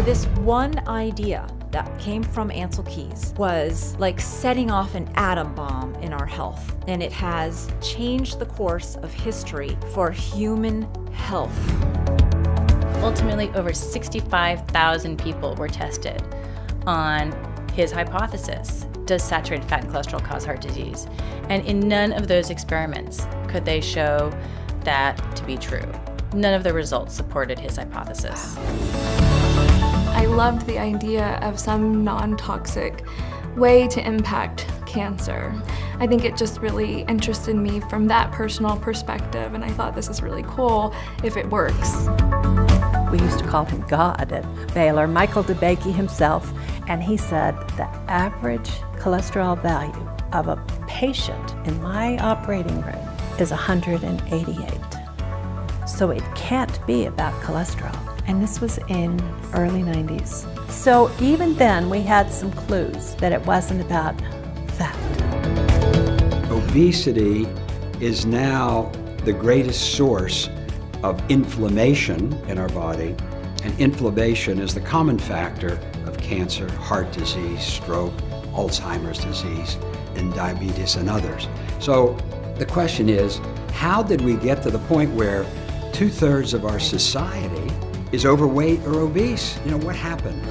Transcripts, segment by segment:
this one idea that came from Ansel Keys was like setting off an atom bomb in our health, and it has changed the course of history for human health. Ultimately, over 65,000 people were tested on his hypothesis. Does saturated fat and cholesterol cause heart disease? And in none of those experiments could they show that to be true. None of the results supported his hypothesis. I loved the idea of some non-toxic way to impact cancer. I think it just really interested me from that personal perspective, and I thought this is really cool if it works. We used to call him God at Baylor, Michael DeBakey himself, and he said the average cholesterol value of a patient in my operating room is 188. So it can't be about cholesterol. And this was in early 90s. So even then we had some clues that it wasn't about fat. Obesity is now the greatest source of inflammation in our body, and inflammation is the common factor of cancer, heart disease, stroke, Alzheimer's disease, and diabetes and others. So the question is, how did we get to the point where 2/3 of our society is overweight or obese? You know, what happened?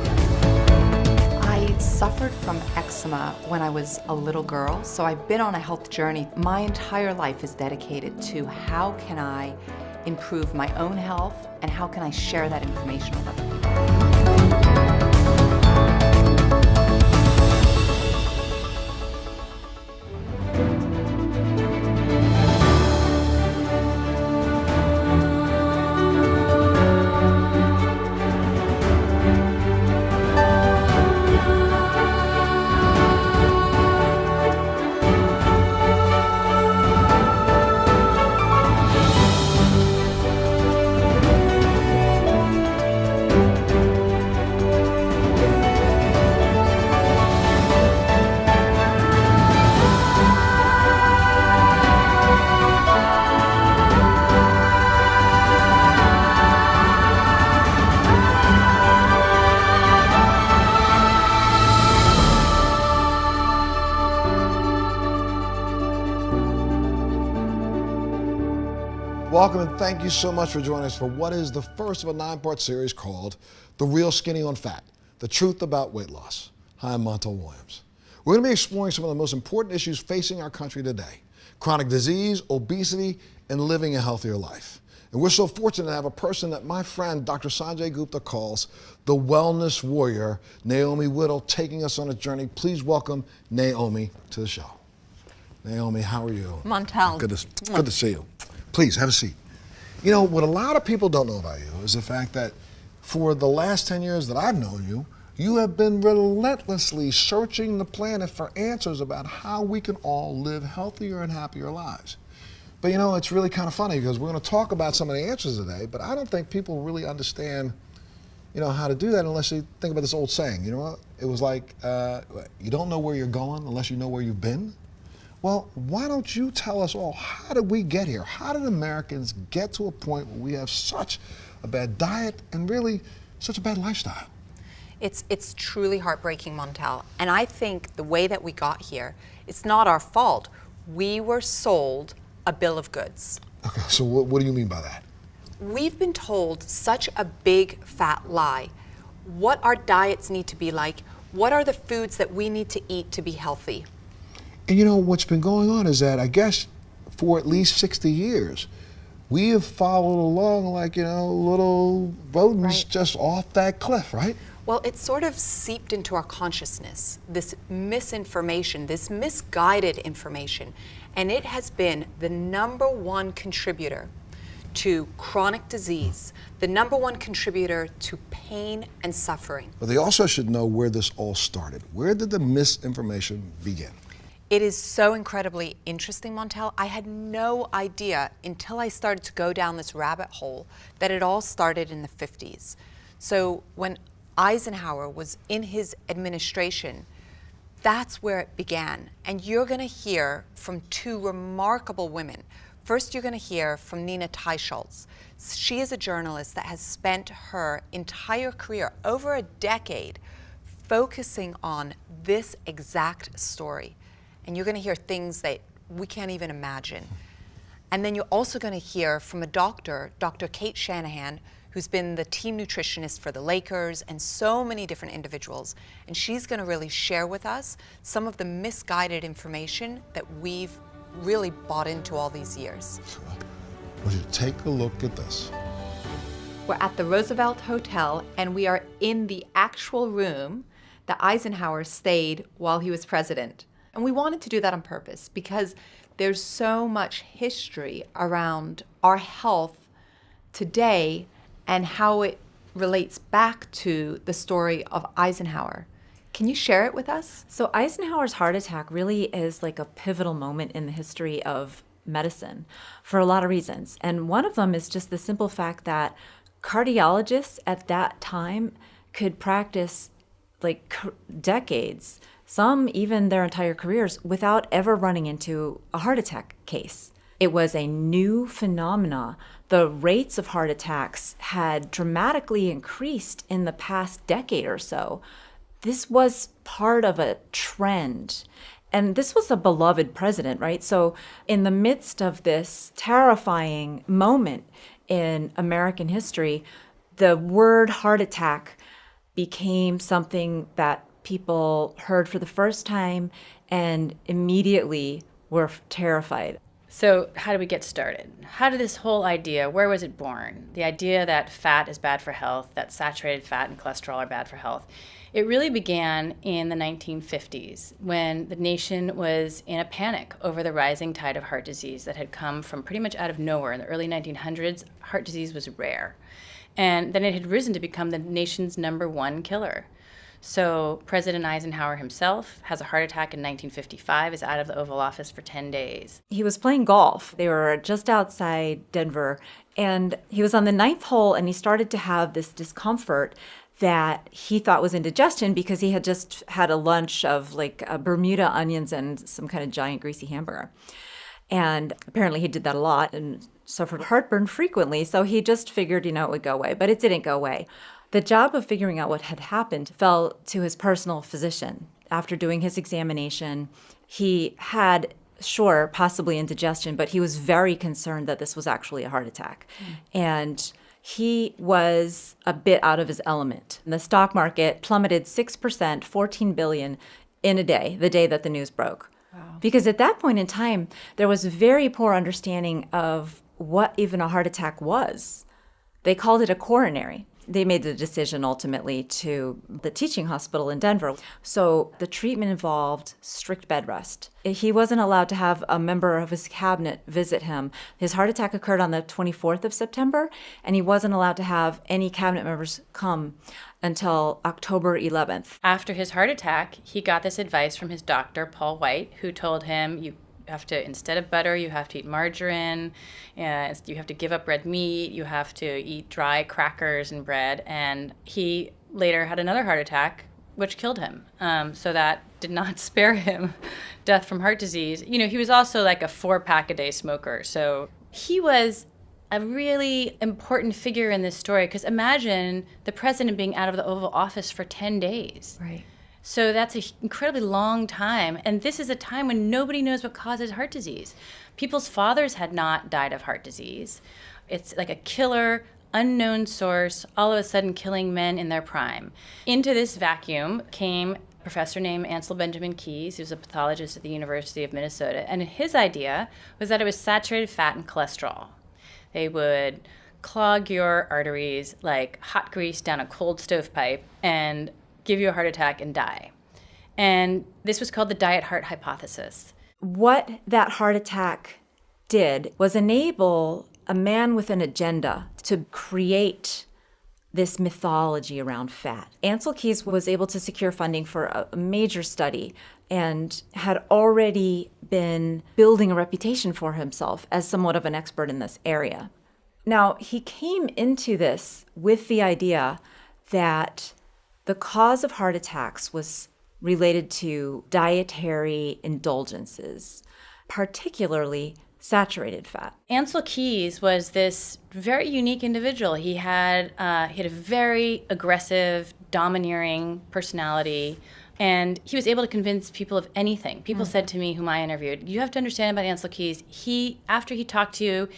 I suffered from eczema when I was a little girl, so I've been on a health journey. My entire life is dedicated to how can I improve my own health and how can I share that information with other people. Welcome and thank you so much for joining us for what is the first of a 9-part series called The Real Skinny on Fat, The Truth About Weight Loss. Hi, I'm Montel Williams. We're going to be exploring some of the most important issues facing our country today: chronic disease, obesity, and living a healthier life. And we're so fortunate to have a person that my friend Dr. Sanjay Gupta calls the wellness warrior, Naomi Whittle, taking us on a journey. Please welcome Naomi to the show. Naomi, how are you? Montel. Good to see you. Please, have a seat. You know, what a lot of people don't know about you is the fact that for the last 10 years that I've known you, you have been relentlessly searching the planet for answers about how we can all live healthier and happier lives. But you know, it's really kind of funny because we're going to talk about some of the answers today, but I don't think people really understand, you know, how to do that unless you think about this old saying. You know what? It was like, you don't know where you're going unless you know where you've been. Well, why don't you tell us all, how did we get here? How did Americans get to a point where we have such a bad diet and really such a bad lifestyle? It's truly heartbreaking, Montel. And I think the way that we got here, it's not our fault. We were sold a bill of goods. Okay, so what do you mean by that? We've been told such a big fat lie. What our diets need to be like, what are the foods that we need to eat to be healthy. And you know, what's been going on is that I guess for at least 60 years, we have followed along like, you know, little rodents just off that cliff, right? Well, it's sort of seeped into our consciousness, this misinformation, this misguided information, and it has been the #1 contributor to chronic disease, the #1 contributor to pain and suffering. But they also should know where this all started. Where did the misinformation begin? It is so incredibly interesting, Montel. I had no idea until I started to go down this rabbit hole that it all started in the 50s. So when Eisenhower was in his administration, that's where it began. And you're going to hear from two remarkable women First, you're going to hear from Nina Teicholz. She is a journalist that has spent her entire career, over a decade, focusing on this exact story. And you're going to hear things that we can't even imagine. And then you're also going to hear from a doctor, Dr. Kate Shanahan, who's been the team nutritionist for the Lakers and so many different individuals. And she's going to really share with us some of the misguided information that we've really bought into all these years. Would you take a look at this? We're at the Roosevelt Hotel, and we are in the actual room that Eisenhower stayed while he was president. And we wanted to do that on purpose because there's so much history around our health today and how it relates back to the story of Eisenhower. Can you share it with us? So Eisenhower's heart attack really is like a pivotal moment in the history of medicine for a lot of reasons. And one of them is just the simple fact that cardiologists at that time could practice like decades, some even their entire careers, without ever running into a heart attack case. It was a new phenomena. The rates of heart attacks had dramatically increased in the past decade or so. This was part of a trend. And this was a beloved president, right? So in the midst of this terrifying moment in American history, the word heart attack became something that people heard for the first time and immediately were terrified. So how did we get started? How did this whole idea, where was it born? The idea that fat is bad for health, that saturated fat and cholesterol are bad for health. It really began in the 1950s when the nation was in a panic over the rising tide of heart disease that had come from pretty much out of nowhere. In the early 1900s, heart disease was rare. And then it had risen to become the nation's #1 killer. So President Eisenhower himself has a heart attack in 1955, is out of the Oval Office for 10 days. He was playing golf. They were just outside Denver, and he was on the 9th hole, and he started to have this discomfort that he thought was indigestion because he had just had a lunch of like Bermuda onions and some kind of giant greasy hamburger. And apparently he did that a lot and suffered heartburn frequently, so he just figured, it would go away, but it didn't go away. The job of figuring out what had happened fell to his personal physician. After doing his examination, he had, sure, possibly indigestion, but he was very concerned that this was actually a heart attack. And he was a bit out of his element. The stock market plummeted 6%, 14 billion in a day, the day that the news broke. Wow. Because at that point in time, there was very poor understanding of what even a heart attack was. They called it a coronary. They made the decision ultimately to the teaching hospital in Denver. So the treatment involved strict bed rest. He wasn't allowed to have a member of his cabinet visit him. His heart attack occurred on the 24th of September, and he wasn't allowed to have any cabinet members come until October 11th. After his heart attack, he got this advice from his doctor, Paul White, who told him, you have to, instead of butter, you have to eat margarine, you have to give up red meat, you have to eat dry crackers and bread. And he later had another heart attack, which killed him. So that did not spare him death from heart disease. He was also like a 4-pack-a-day smoker. So he was a really important figure in this story, because imagine the president being out of the Oval Office for 10 days. Right. So that's an incredibly long time. And this is a time when nobody knows what causes heart disease. People's fathers had not died of heart disease. It's like a killer, unknown source, all of a sudden killing men in their prime. Into this vacuum came a professor named Ansel Benjamin Keyes, who's a pathologist at the University of Minnesota. And his idea was that it was saturated fat and cholesterol. They would clog your arteries like hot grease down a cold stovepipe and give you a heart attack and die. And this was called the diet heart hypothesis. What that heart attack did was enable a man with an agenda to create this mythology around fat. Ansel Keys was able to secure funding for a major study and had already been building a reputation for himself as somewhat of an expert in this area. Now, he came into this with the idea that the cause of heart attacks was related to dietary indulgences, particularly saturated fat. Ancel Keys was this very unique individual. He had a very aggressive, domineering personality, and he was able to convince people of anything. People said to me, whom I interviewed, you have to understand about Ancel Keys, after he talked to you,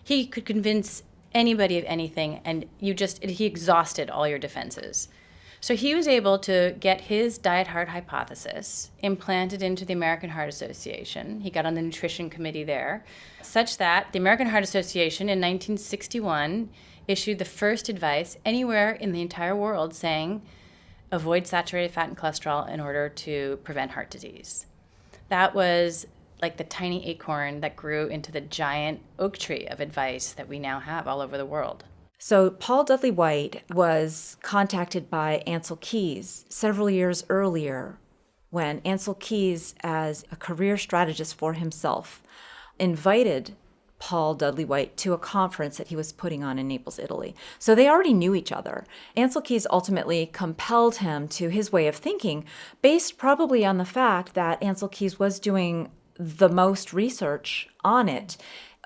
he could convince anybody of anything, and he exhausted all your defenses. So he was able to get his diet heart hypothesis implanted into the American Heart Association. He got on the nutrition committee there, such that the American Heart Association in 1961 issued the first advice anywhere in the entire world saying, avoid saturated fat and cholesterol in order to prevent heart disease. That was like the tiny acorn that grew into the giant oak tree of advice that we now have all over the world. So Paul Dudley White was contacted by Ancel Keys several years earlier when Ancel Keys, as a career strategist for himself, invited Paul Dudley White to a conference that he was putting on in Naples, Italy. So they already knew each other. Ancel Keys ultimately compelled him to his way of thinking, based probably on the fact that Ancel Keys was doing the most research on it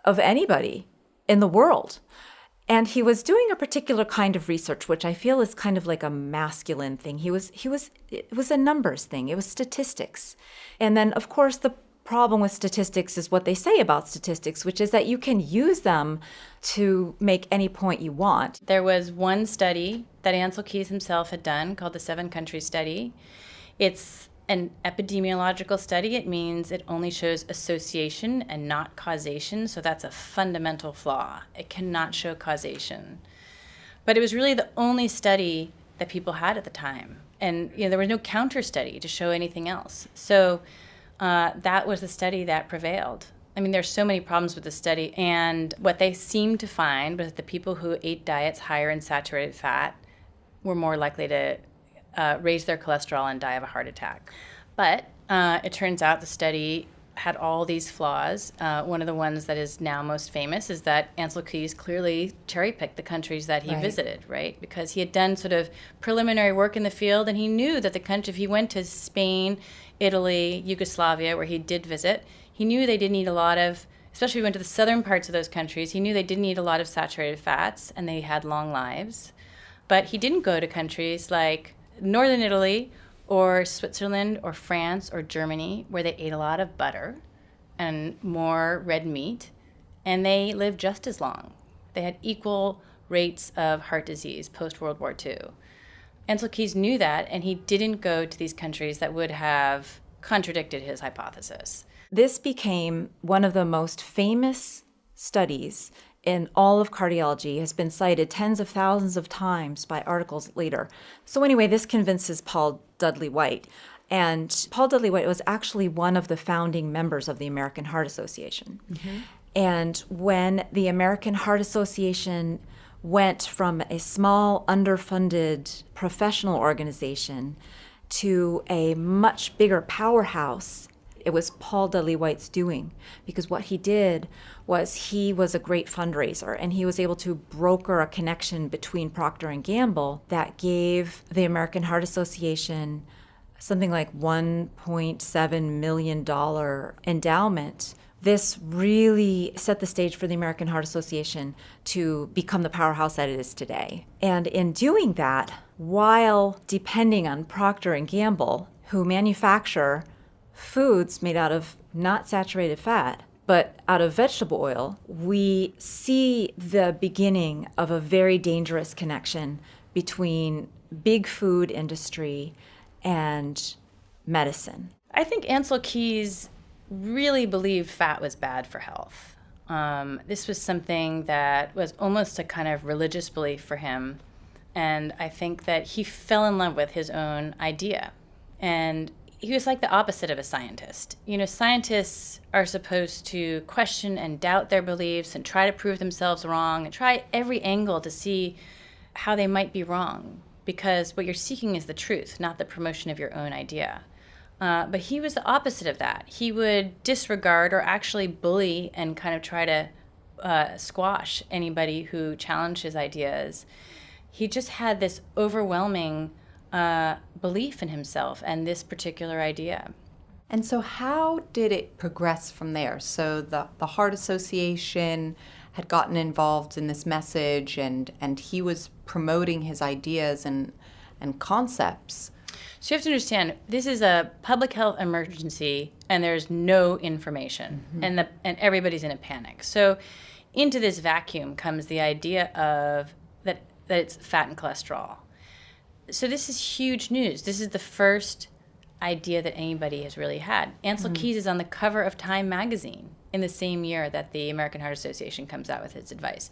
of anybody in the world. And he was doing a particular kind of research, which I feel is kind of like a masculine thing. It was a numbers thing. It was statistics. And then, of course, the problem with statistics is what they say about statistics, which is that you can use them to make any point you want. There was one study that Ancel Keys himself had done called the 7-country study. It's an epidemiological study. It means it only shows association and not causation, so that's a fundamental flaw. It cannot show causation. But it was really the only study that people had at the time. And there was no counter study to show anything else. So that was the study that prevailed. I mean, there's so many problems with the study, and what they seemed to find was that the people who ate diets higher in saturated fat were more likely to raise their cholesterol and die of a heart attack. But it turns out the study had all these flaws. One of the ones that is now most famous is that Ancel Keys clearly cherry-picked the countries that he visited, right? Because he had done sort of preliminary work in the field, and he knew that the country, if he went to Spain, Italy, Yugoslavia, where he did visit, he knew they didn't eat a lot of, especially if he went to the southern parts of those countries, he knew they didn't eat a lot of saturated fats, and they had long lives. But he didn't go to countries like Northern Italy or Switzerland or France or Germany, where they ate a lot of butter and more red meat, and they lived just as long. They had equal rates of heart disease post-World War II. Ancel Keys knew that, and he didn't go to these countries that would have contradicted his hypothesis. This became one of the most famous studies in all of cardiology, has been cited tens of thousands of times by articles later. So anyway, this convinces Paul Dudley White. And Paul Dudley White was actually one of the founding members of the American Heart Association. Mm-hmm. And when the American Heart Association went from a small, underfunded professional organization to a much bigger powerhouse, it was Paul Dudley White's doing, because what he did was he was a great fundraiser, and he was able to broker a connection between Procter & Gamble that gave the American Heart Association something like $1.7 million endowment. This really set the stage for the American Heart Association to become the powerhouse that it is today. And in doing that, while depending on Procter & Gamble, who manufacture foods made out of not saturated fat, but out of vegetable oil, we see the beginning of a very dangerous connection between big food industry and medicine. I think Ancel Keys really believed fat was bad for health. This was something that was almost a kind of religious belief for him. And I think that he fell in love with his own idea. And he was like the opposite of a scientist. Scientists are supposed to question and doubt their beliefs and try to prove themselves wrong and try every angle to see how they might be wrong, because what you're seeking is the truth, not the promotion of your own idea. But he was the opposite of that. He would disregard or actually bully and kind of try to squash anybody who challenged his ideas. He just had this overwhelming belief in himself and this particular idea. And so how did it progress from there? So the Heart Association had gotten involved in this message, and he was promoting his ideas and concepts. So you have to understand, this is a public health emergency, and there's no information, and everybody's in a panic. So into this vacuum comes the idea of that it's fat and cholesterol. So this is huge news. This is the first idea that anybody has really had. Ansel Keys is on the cover of Time magazine in the same year that the American Heart Association comes out with its advice.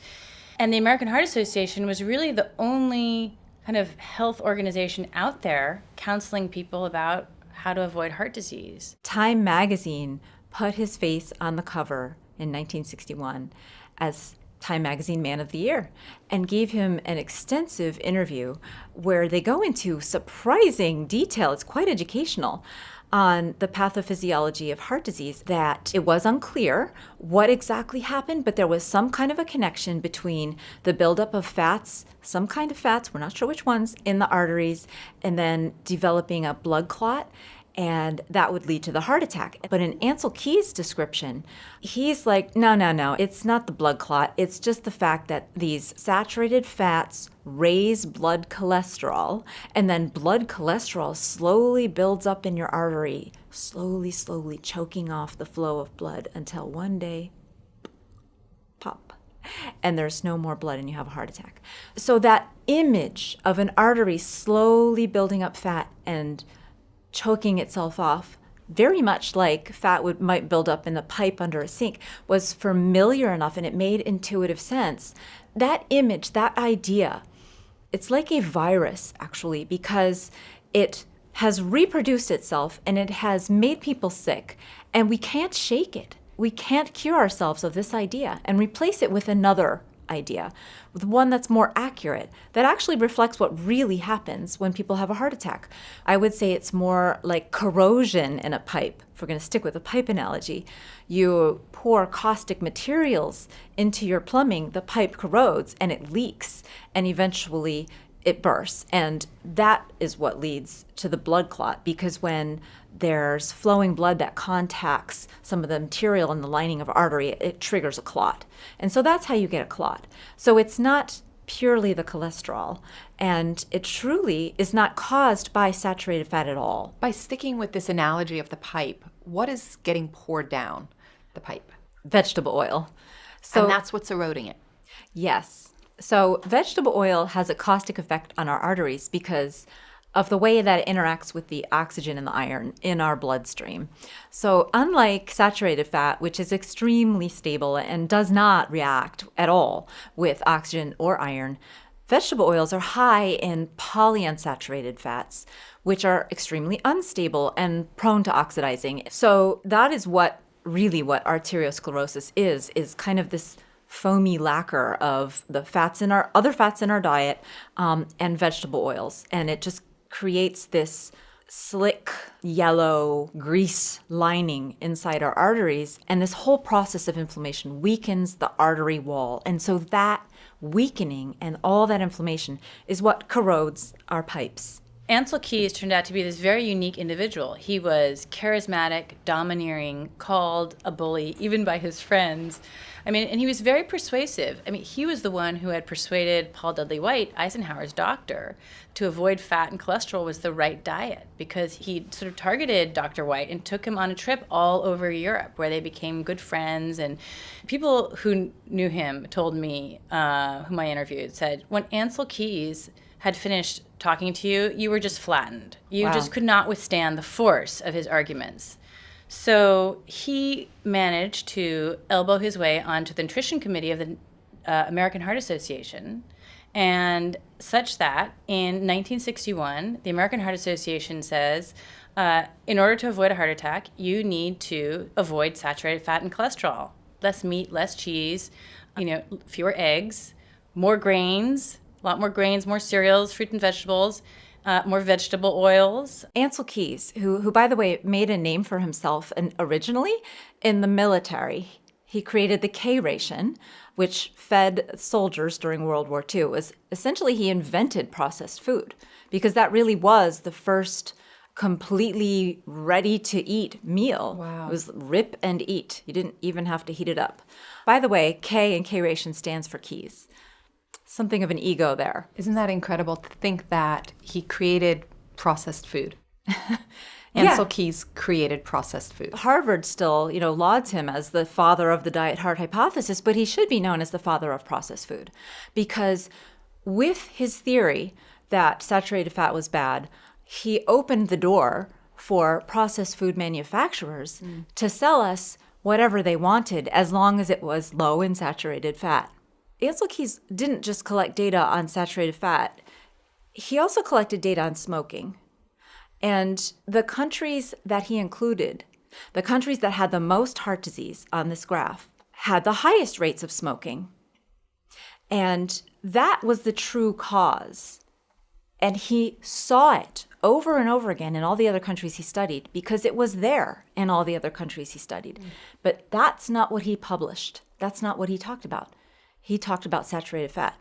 And the American Heart Association was really the only kind of health organization out there counseling people about how to avoid heart disease. Time magazine put his face on the cover in 1961 as Time Magazine Man of the Year and gave him an extensive interview where they go into surprising detail. It's quite educational on the pathophysiology of heart disease, that it was unclear what exactly happened, but there was some kind of a connection between the buildup of fats, some kind of fats, we're not sure which ones, in the arteries, and then developing a blood clot, and that would lead to the heart attack. But in Ansel Keys' description, he's like, no, it's not the blood clot. It's just the fact that these saturated fats raise blood cholesterol, and then blood cholesterol slowly builds up in your artery, slowly choking off the flow of blood until one day, pop, and there's no more blood and you have a heart attack. So that image of an artery slowly building up fat and choking itself off, very much like fat might build up in a pipe under a sink, was familiar enough, and it made intuitive sense. That image, that idea, it's like a virus, actually, because it has reproduced itself and it has made people sick, and we can't shake it. We can't cure ourselves of this idea and replace it with another idea, with one that's more accurate, that actually reflects what really happens when people have a heart attack. I would say it's more like corrosion in a pipe. If we're going to stick with the pipe analogy, you pour caustic materials into your plumbing, the pipe corrodes and it leaks, and eventually it bursts. And that is what leads to the blood clot, because when there's flowing blood that contacts some of the material in the lining of artery, it triggers a clot. And so that's how you get a clot. So it's not purely the cholesterol, and it truly is not caused by saturated fat at all. By sticking with this analogy of the pipe, what is getting poured down the pipe? Vegetable oil. And that's what's eroding it. Yes. So vegetable oil has a caustic effect on our arteries because of the way that it interacts with the oxygen and the iron in our bloodstream. So unlike saturated fat, which is extremely stable and does not react at all with oxygen or iron, vegetable oils are high in polyunsaturated fats, which are extremely unstable and prone to oxidizing. So that is what arteriosclerosis is kind of this foamy lacquer of the other fats in our diet and vegetable oils. And it just creates this slick yellow grease lining inside our arteries. And this whole process of inflammation weakens the artery wall. And so that weakening and all that inflammation is what corrodes our pipes. Ansel Keys turned out to be this very unique individual. He was charismatic, domineering, called a bully, even by his friends. And he was very persuasive. He was the one who had persuaded Paul Dudley White, Eisenhower's doctor, to avoid fat and cholesterol was the right diet, because he sort of targeted Dr. White and took him on a trip all over Europe where they became good friends. And people who knew him told me, whom I interviewed, said, when Ansel Keys had finished talking to you, you were just flattened. You just could not withstand the force of his arguments. So he managed to elbow his way onto the nutrition committee of the American Heart Association, and such that in 1961, the American Heart Association says, in order to avoid a heart attack, you need to avoid saturated fat and cholesterol. Less meat, less cheese, fewer eggs, more grains, a lot more grains, more cereals, fruit and vegetables, more vegetable oils. Ansel Keys, who by the way made a name for himself originally in the military. He created the K ration, which fed soldiers during World War II. Essentially, he invented processed food because that really was the first completely ready to eat meal. Wow. It was rip and eat. You didn't even have to heat it up. By the way, K in K-ration stands for keys. Something of an ego there. Isn't that incredible to think that he created processed food? Ansel Keys created processed food. Harvard still, lauds him as the father of the diet-heart hypothesis, but he should be known as the father of processed food. Because with his theory that saturated fat was bad, he opened the door for processed food manufacturers to sell us whatever they wanted as long as it was low in saturated fat. Ansel Keys didn't just collect data on saturated fat. He also collected data on smoking. And the countries that he included, the countries that had the most heart disease on this graph, had the highest rates of smoking. And that was the true cause. And he saw it over and over again in all the other countries he studied because it was there in all the other countries he studied. But that's not what he published. That's not what he talked about. He talked about saturated fat.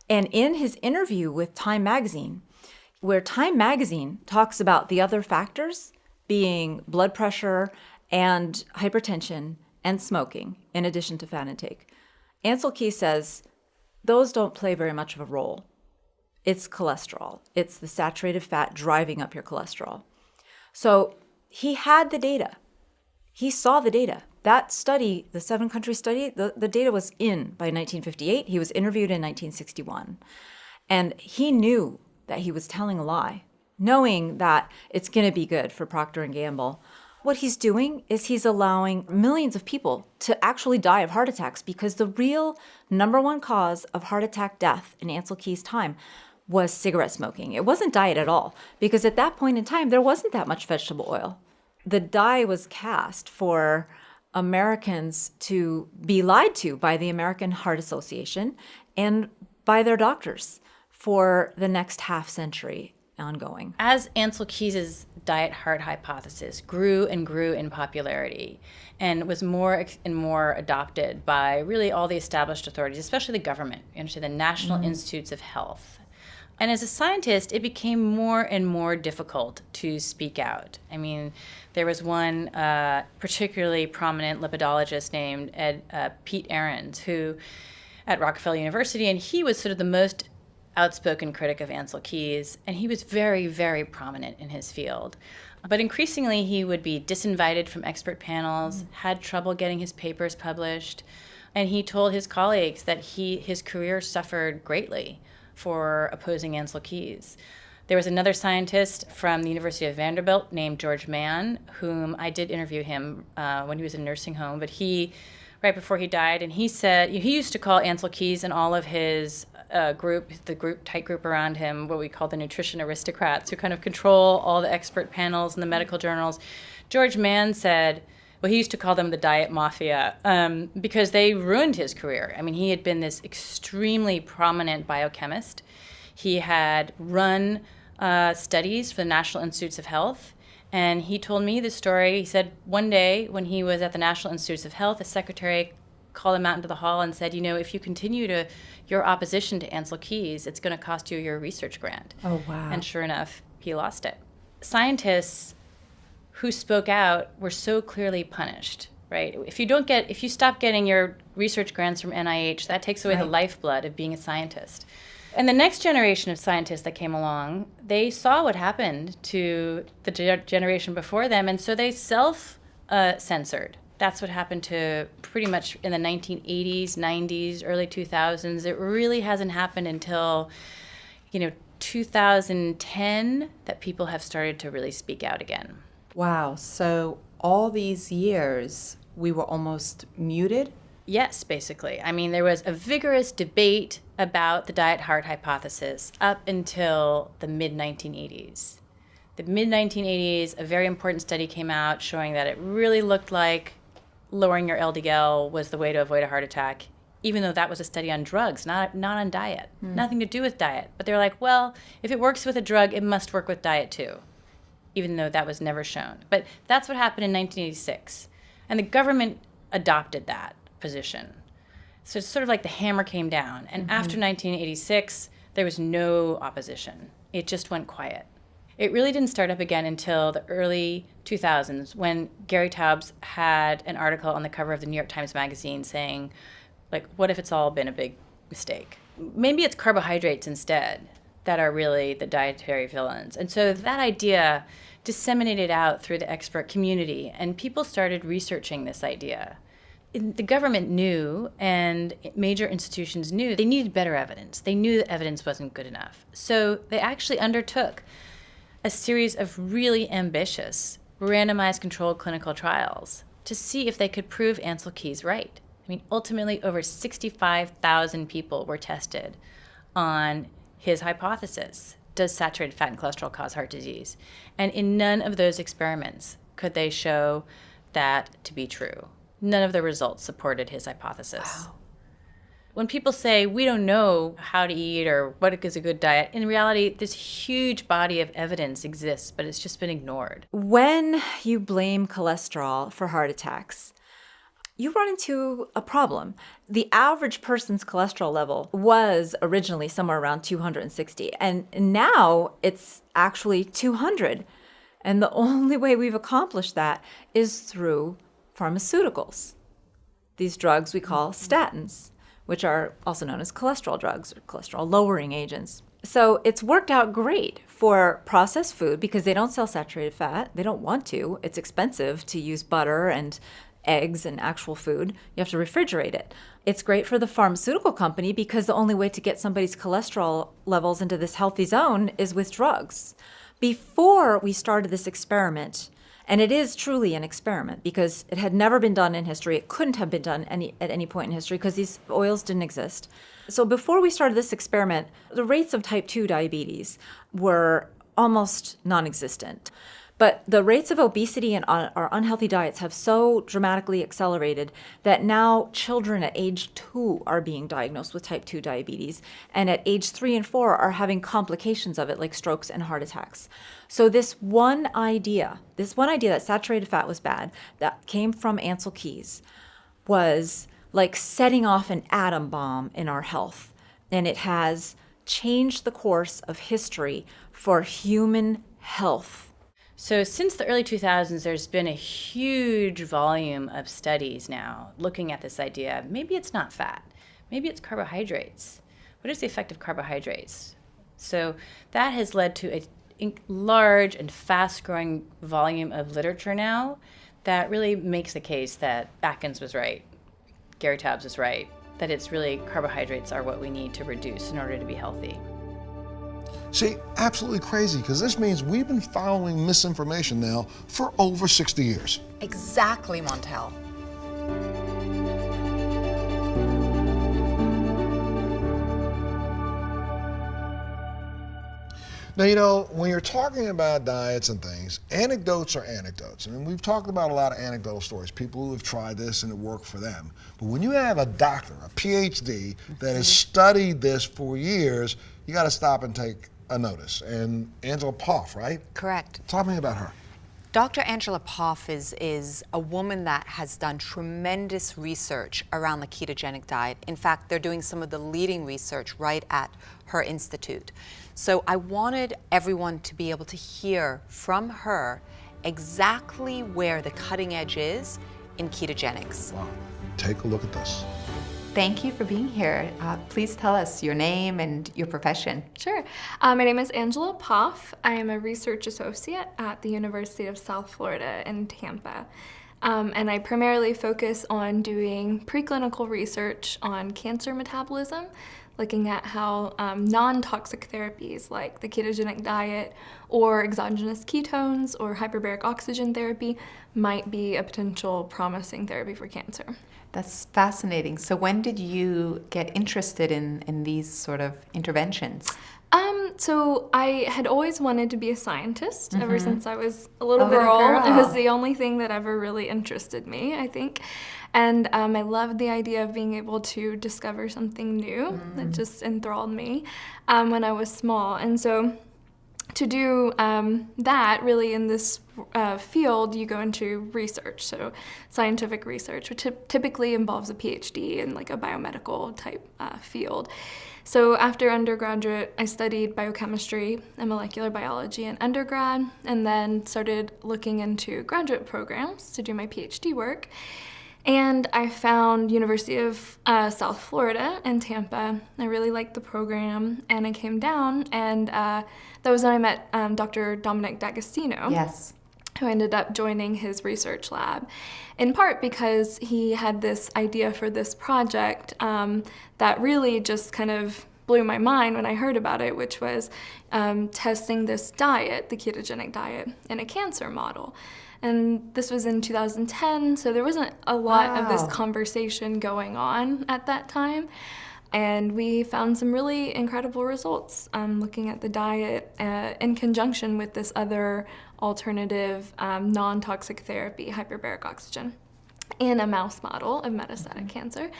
And in his interview with Time Magazine, where Time Magazine talks about the other factors being blood pressure and hypertension and smoking, in addition to fat intake, Ansel Keys says those don't play very much of a role. It's cholesterol. It's the saturated fat driving up your cholesterol. So he had the data. He saw the data. That study, the 7-country study, the data was in by 1958. He was interviewed in 1961. And he knew that he was telling a lie, knowing that it's going to be good for Procter & Gamble. What he's doing is he's allowing millions of people to actually die of heart attacks because the real number one cause of heart attack death in Ansel Keys' time was cigarette smoking. It wasn't diet at all, because at that point in time, there wasn't that much vegetable oil. The die was cast for Americans to be lied to by the American Heart Association and by their doctors for the next half century ongoing. As Ansel Keys' diet heart hypothesis grew and grew in popularity and was more and more adopted by really all the established authorities, especially the government, the National Institutes of Health. And as a scientist, it became more and more difficult to speak out. I mean, there was one particularly prominent lipidologist named Pete Ahrens, who at Rockefeller University, and he was sort of the most outspoken critic of Ansel Keys, and he was very, very prominent in his field. But increasingly, he would be disinvited from expert panels, had trouble getting his papers published, and he told his colleagues that his career suffered greatly for opposing Ansel Keys. There was another scientist from the University of Vanderbilt named George Mann, whom I did interview him when he was in a nursing home, but right before he died, and he said, he used to call Ansel Keys and all of his tight group around him, what we call the nutrition aristocrats, who kind of control all the expert panels and the medical journals. George Mann said, well, he used to call them the diet mafia because they ruined his career. I mean, he had been this extremely prominent biochemist. He had run studies for the National Institutes of Health, and he told me this story. He said one day when he was at the National Institutes of Health, a secretary called him out into the hall and said, if you continue your opposition to Ansel Keys, it's going to cost you your research grant. Oh, wow. And sure enough, he lost it. Scientists who spoke out were so clearly punished, right? If you stop getting your research grants from NIH, that takes away the lifeblood of being a scientist. And the next generation of scientists that came along, they saw what happened to the generation before them, and so they self-censored. That's what happened to pretty much in the 1980s, 90s, early 2000s. It really hasn't happened until, 2010 that people have started to really speak out again. Wow. So all these years, we were almost muted? Yes, basically. I mean, there was a vigorous debate about the diet heart hypothesis up until the mid-1980s. The mid-1980s, a very important study came out showing that it really looked like lowering your LDL was the way to avoid a heart attack, even though that was a study on drugs, not on diet. Nothing to do with diet. But they're like, well, if it works with a drug, it must work with diet too, even though that was never shown. But that's what happened in 1986. And the government adopted that position. So it's sort of like the hammer came down. And after 1986, there was no opposition. It just went quiet. It really didn't start up again until the early 2000s when Gary Taubes had an article on the cover of the New York Times Magazine saying, like, what if it's all been a big mistake? Maybe it's carbohydrates instead that are really the dietary villains. And so that idea disseminated out through the expert community, and people started researching this idea. The government knew, and major institutions knew, they needed better evidence. They knew that evidence wasn't good enough. So they actually undertook a series of really ambitious, randomized controlled clinical trials to see if they could prove Ancel Keys right. I mean, ultimately, over 65,000 people were tested on his hypothesis. Does saturated fat and cholesterol cause heart disease? And in none of those experiments could they show that to be true. None of the results supported his hypothesis. Wow. When people say, we don't know how to eat or what is a good diet, in reality, this huge body of evidence exists, but it's just been ignored. When you blame cholesterol for heart attacks, you run into a problem. The average person's cholesterol level was originally somewhere around 260, and now it's actually 200. And the only way we've accomplished that is through pharmaceuticals. These drugs we call statins, which are also known as cholesterol drugs or cholesterol-lowering agents. So it's worked out great for processed food because they don't sell saturated fat. They don't want to. It's expensive to use butter and eggs and actual food. You have to refrigerate it. It's great for the pharmaceutical company because the only way to get somebody's cholesterol levels into this healthy zone is with drugs. Before we started this experiment, and it is truly an experiment because it had never been done in history. It couldn't have been done at any point in history because these oils didn't exist. So before we started this experiment, the rates of type 2 diabetes were almost non-existent. But the rates of obesity and our unhealthy diets have so dramatically accelerated that now children at age 2 are being diagnosed with type 2 diabetes, and at age 3 and 4 are having complications of it like strokes and heart attacks. So this one idea that saturated fat was bad, that came from Ancel Keys, was like setting off an atom bomb in our health. And it has changed the course of history for human health. So since the early 2000s, there's been a huge volume of studies now looking at this idea. Maybe it's not fat. Maybe it's carbohydrates. What is the effect of carbohydrates? So that has led to a large and fast-growing volume of literature now that really makes the case that Atkins was right, Gary Taubes was right, that it's really carbohydrates are what we need to reduce in order to be healthy. See, absolutely crazy, because this means we've been following misinformation now for over 60 years. Exactly, Montel. Now, you know, when you're talking about diets and things, anecdotes are anecdotes. I mean, we've talked about a lot of anecdotal stories, people who have tried this and it worked for them. But when you have a doctor, a PhD, that has studied this for years, you got to stop and take a notice. And Angela Poff, right? Correct. Talk to me about her. Dr. Angela Poff is a woman that has done tremendous research around the ketogenic diet. In fact, they're doing some of the leading research right at her institute. So I wanted everyone to be able to hear from her exactly where the cutting edge is in ketogenics. Wow. Take a look at this. Thank you for being here. Please tell us your name and your profession. Sure. My name is Angela Poff. I am a research associate at the University of South Florida in Tampa. And I primarily focus on doing preclinical research on cancer metabolism, looking at how non-toxic therapies like the ketogenic diet or exogenous ketones or hyperbaric oxygen therapy might be a potential promising therapy for cancer. That's fascinating. So when did you get interested in these sort of interventions? So I had always wanted to be a scientist ever since I was a little girl. It was the only thing that ever really interested me, I think. And I loved the idea of being able to discover something new that just enthralled me when I was small. And so to do that, really in this field, you go into research, so scientific research, which typically involves a PhD in like a biomedical type field. So after undergraduate, I studied biochemistry and molecular biology in undergrad, and then started looking into graduate programs to do my PhD work. And I found University of South Florida in Tampa. I really liked the program, and I came down, and that was when I met Dr. Dominic D'Agostino. Yes. Who ended up joining his research lab, in part because he had this idea for this project that really just kind of blew my mind when I heard about it, which was testing this diet, the ketogenic diet, in a cancer model. And this was in 2010, so there wasn't a lot of this conversation going on at that time. And we found some really incredible results looking at the diet in conjunction with this other alternative non-toxic therapy, hyperbaric oxygen, in a mouse model of metastatic cancer.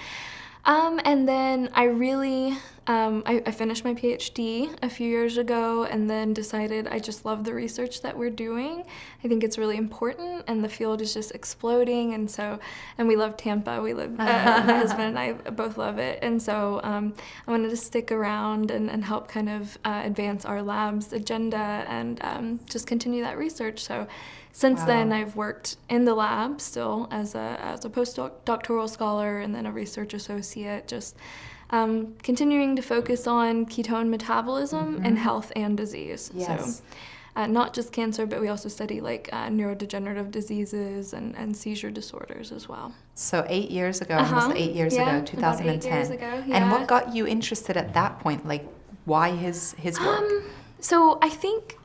And then I really, I finished my PhD a few years ago, and then decided I just love the research that we're doing. I think it's really important, and the field is just exploding. And we love Tampa. We live, my husband and I both love it. And so I wanted to stick around and help kind of advance our lab's agenda and just continue that research. So since then, I've worked in the lab still as a postdoctoral scholar and then a research associate, just continuing to focus on ketone metabolism in health and disease. Yes. So not just cancer, but we also study like neurodegenerative diseases and seizure disorders as well. So 8 years ago, almost 8 years ago, 2010. About 8 years ago, yeah. And what got you interested at that point? Like, why his work? So I think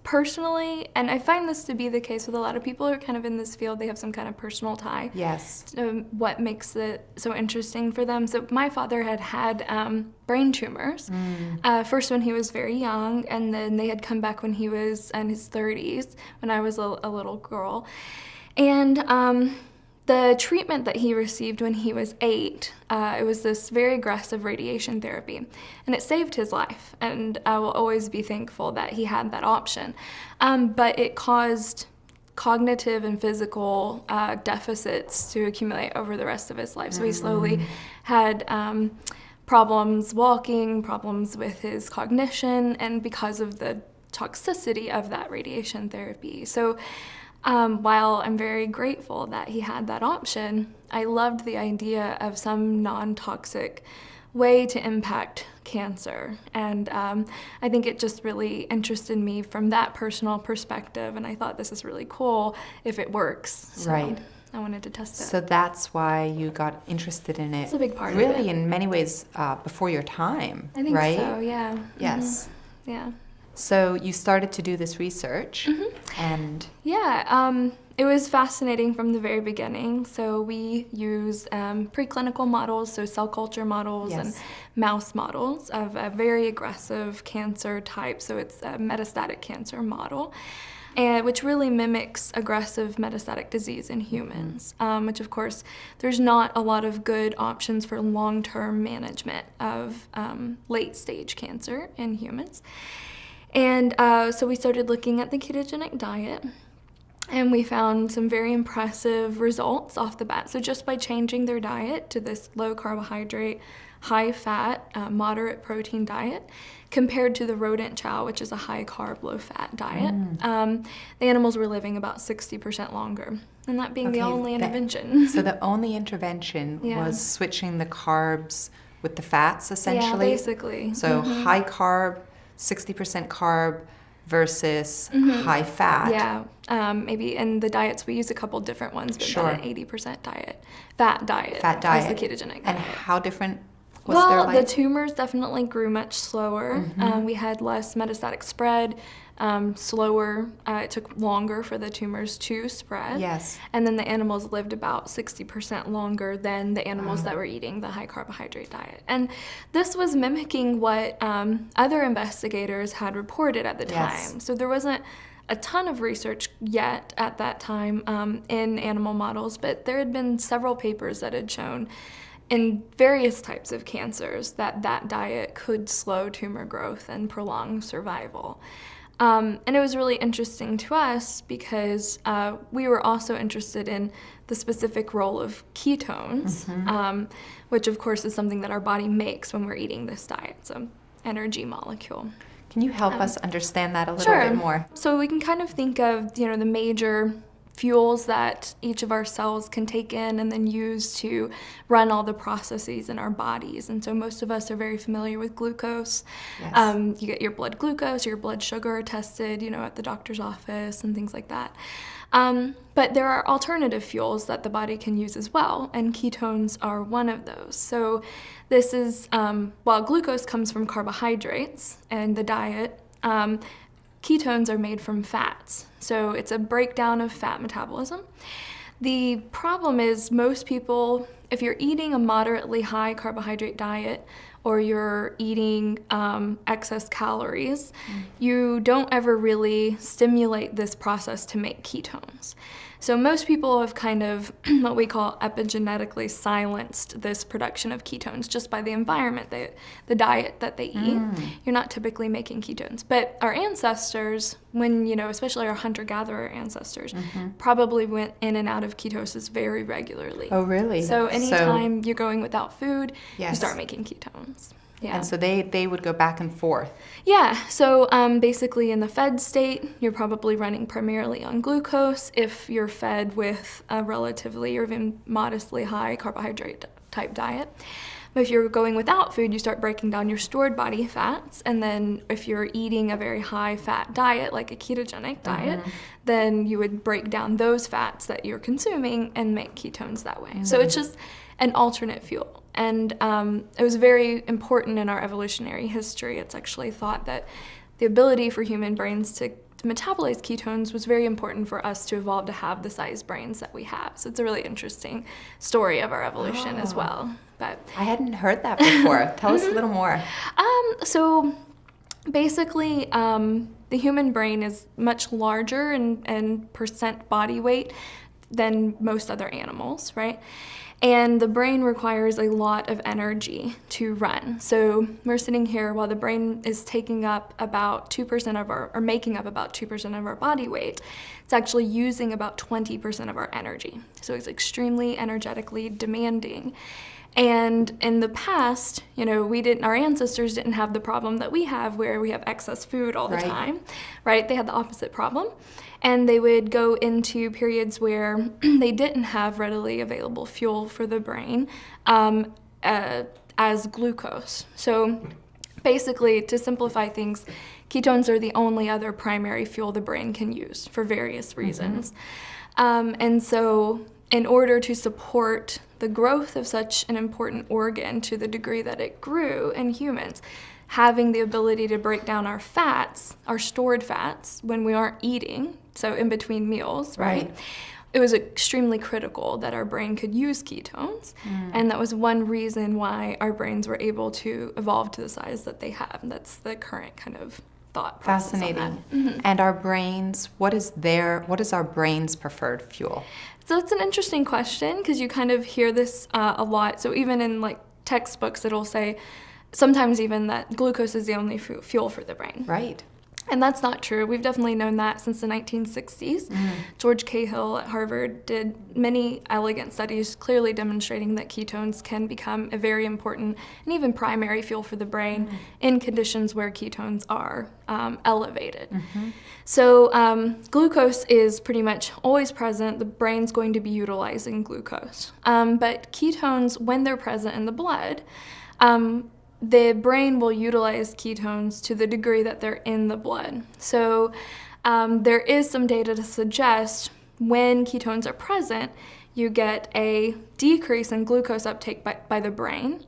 personally, and I find this to be the case with a lot of people who are kind of in this field, they have some kind of personal tie. Yes. What makes it so interesting for them. So my father had brain tumors, first when he was very young, and then they had come back when he was in his 30s, when I was a little girl. And the treatment that he received when he was 8, it was this very aggressive radiation therapy, and it saved his life, and I will always be thankful that he had that option. But it caused cognitive and physical deficits to accumulate over the rest of his life. So he slowly had problems walking, problems with his cognition, and because of the toxicity of that radiation therapy. So while I'm very grateful that he had that option, I loved the idea of some non-toxic way to impact cancer. And I think it just really interested me from that personal perspective, and I thought this is really cool if it works. So Right. I wanted to test it. So that's why you got interested in it. It's a big part of really, it. in many ways, before your time, I think right? so, yeah. Yes. Yeah. So you started to do this research, and Yeah, it was fascinating from the very beginning. So we used preclinical models, so cell culture models and mouse models of a very aggressive cancer type. So it's a metastatic cancer model, which really mimics aggressive metastatic disease in humans, which of course, there's not a lot of good options for long-term management of late-stage cancer in humans. And so we started looking at the ketogenic diet, and we found some very impressive results off the bat. So just by changing their diet to this low carbohydrate, high fat, moderate protein diet, compared to the rodent chow, which is a high carb, low fat diet, the animals were living about 60% longer. And that being the only intervention. So the only intervention was switching the carbs with the fats, essentially? Yeah, basically. So high carb, 60% carb versus high fat. Yeah, maybe in the diets we use a couple different ones, but about an 80% diet, fat diet. Fat diet. As the ketogenic diet. And how different was their life? The tumors definitely grew much slower. We had less metastatic spread, slower. It took longer for the tumors to spread. Yes. And then the animals lived about 60% longer than the animals that were eating the high carbohydrate diet. And this was mimicking what other investigators had reported at the time. So there wasn't a ton of research yet at that time in animal models, but there had been several papers that had shown in various types of cancers that diet could slow tumor growth and prolong survival. And it was really interesting to us because we were also interested in the specific role of ketones, which of course is something that our body makes when we're eating this diet, so energy molecule. Can you help us understand that a little bit more? So we can kind of think of, the major fuels that each of our cells can take in and then use to run all the processes in our bodies. And so most of us are very familiar with glucose. Yes. You get your blood glucose, your blood sugar tested, at the doctor's office and things like that. But there are alternative fuels that the body can use as well, and ketones are one of those. So this is, while glucose comes from carbohydrates and the diet, ketones are made from fats. So it's a breakdown of fat metabolism. The problem is most people, if you're eating a moderately high carbohydrate diet or you're eating excess calories, you don't ever really stimulate this process to make ketones. So most people have kind of what we call epigenetically silenced this production of ketones just by the environment, the diet that they eat. You're not typically making ketones. But our ancestors, when, especially our hunter-gatherer ancestors, probably went in and out of ketosis very regularly. Oh, really? So anytime you're going without food, you Yes. start making ketones. Yeah. And so they would go back and forth. Yeah, so basically in the fed state, you're probably running primarily on glucose if you're fed with a relatively or even modestly high carbohydrate type diet. But if you're going without food, you start breaking down your stored body fats. And then if you're eating a very high fat diet, like a ketogenic diet, then you would break down those fats that you're consuming and make ketones that way. So it's just an alternate fuel. And it was very important in our evolutionary history. It's actually thought that the ability for human brains to metabolize ketones was very important for us to evolve to have the size brains that we have. So it's a really interesting story of our evolution as well. But I hadn't heard that before. Tell us a little more. So basically, the human brain is much larger in percent body weight than most other animals, right? And the brain requires a lot of energy to run. So we're sitting here while the brain is taking up about 2% of or making up about 2% of our body weight. It's actually using about 20% of our energy. So it's extremely energetically demanding. And in the past, our ancestors didn't have the problem that we have where we have excess food all the time, right? They had the opposite problem. And they would go into periods where they didn't have readily available fuel for the brain as glucose. So basically, to simplify things, ketones are the only other primary fuel the brain can use for various reasons. And so in order to support the growth of such an important organ to the degree that it grew in humans, having the ability to break down our fats, our stored fats, when we aren't eating, so in between meals, right? It was extremely critical that our brain could use ketones, and that was one reason why our brains were able to evolve to the size that they have. That's the current kind of thought process. Fascinating. And our brains, what is our brain's preferred fuel? So it's an interesting question because you kind of hear this a lot. So even in textbooks, it'll say sometimes even that glucose is the only fuel for the brain. Right. And that's not true. We've definitely known that since the 1960s. George Cahill at Harvard did many elegant studies clearly demonstrating that ketones can become a very important and even primary fuel for the brain in conditions where ketones are elevated. So glucose is pretty much always present. The brain's going to be utilizing glucose. But ketones, when they're present in the blood, the brain will utilize ketones to the degree that they're in the blood. So there is some data to suggest when ketones are present, you get a decrease in glucose uptake by the brain,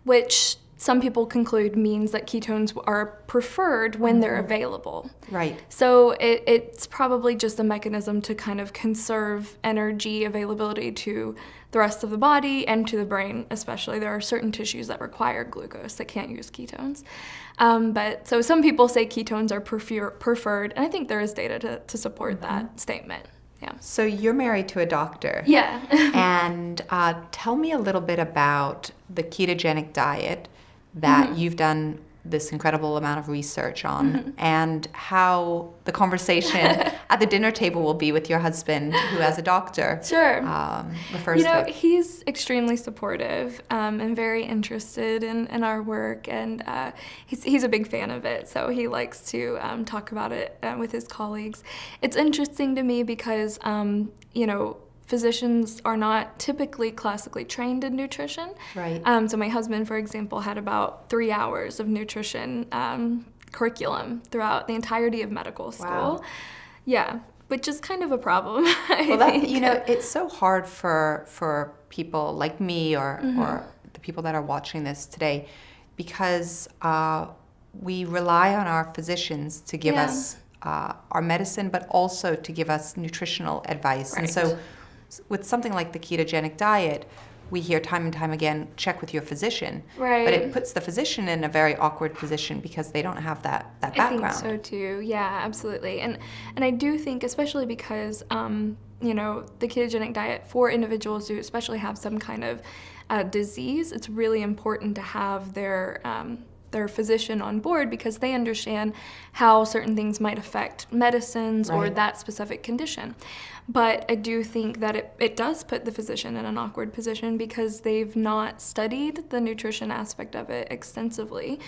which some people conclude means that ketones are preferred when they're available. Right. So it's probably just a mechanism to kind of conserve energy availability to the rest of the body and to the brain especially. There are certain tissues that require glucose that can't use ketones. But so some people say ketones are preferred, and I think there is data to support that statement. Yeah. So you're married to a doctor. Yeah. And tell me a little bit about the ketogenic diet that you've done this incredible amount of research on, and how the conversation at the dinner table will be with your husband, who, as a doctor, Sure. refers to it. He's extremely supportive and very interested in our work, and he's a big fan of it, so he likes to talk about it with his colleagues. It's interesting to me because, physicians are not typically classically trained in nutrition. Right. So my husband, for example, had about 3 hours of nutrition curriculum throughout the entirety of medical school. Wow. Yeah, which is kind of a problem. Well, it's so hard for people like me or the people that are watching this today, because we rely on our physicians to give us our medicine, but also to give us nutritional advice. Right. And so with something like the ketogenic diet, we hear time and time again, check with your physician. Right. But it puts the physician in a very awkward position because they don't have that background. I think so too. Yeah, absolutely. And I do think, especially because the ketogenic diet for individuals who especially have some kind of disease, it's really important to have their physician on board, because they understand how certain things might affect medicines or that specific condition. But I do think that it does put the physician in an awkward position because they've not studied the nutrition aspect of it extensively.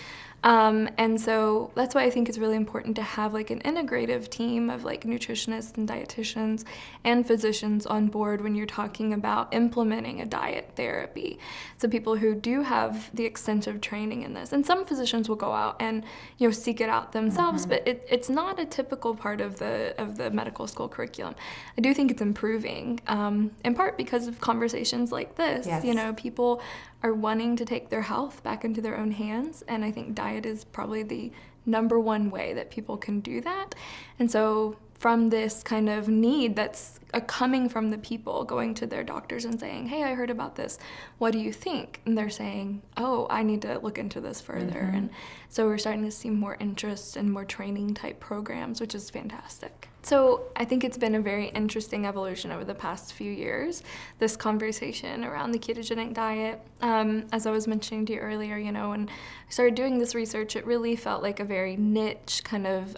And so that's why I think it's really important to have like an integrative team of like nutritionists and dietitians and physicians on board when you're talking about implementing a diet therapy. So people who do have the extensive training in this. And some physicians will go out and seek it out themselves, but it's not a typical part of the medical school curriculum. I do think it's improving, in part because of conversations like this. Yes. People are wanting to take their health back into their own hands, and I think diet is probably the number one way that people can do that. And so from this kind of need that's coming from the people going to their doctors and saying, hey, I heard about this, what do you think? And they're saying, oh, I need to look into this further. And so we're starting to see more interest and more training type programs, which is fantastic. So I think it's been a very interesting evolution over the past few years, this conversation around the ketogenic diet. As I was mentioning to you earlier, when I started doing this research, it really felt like a very niche kind of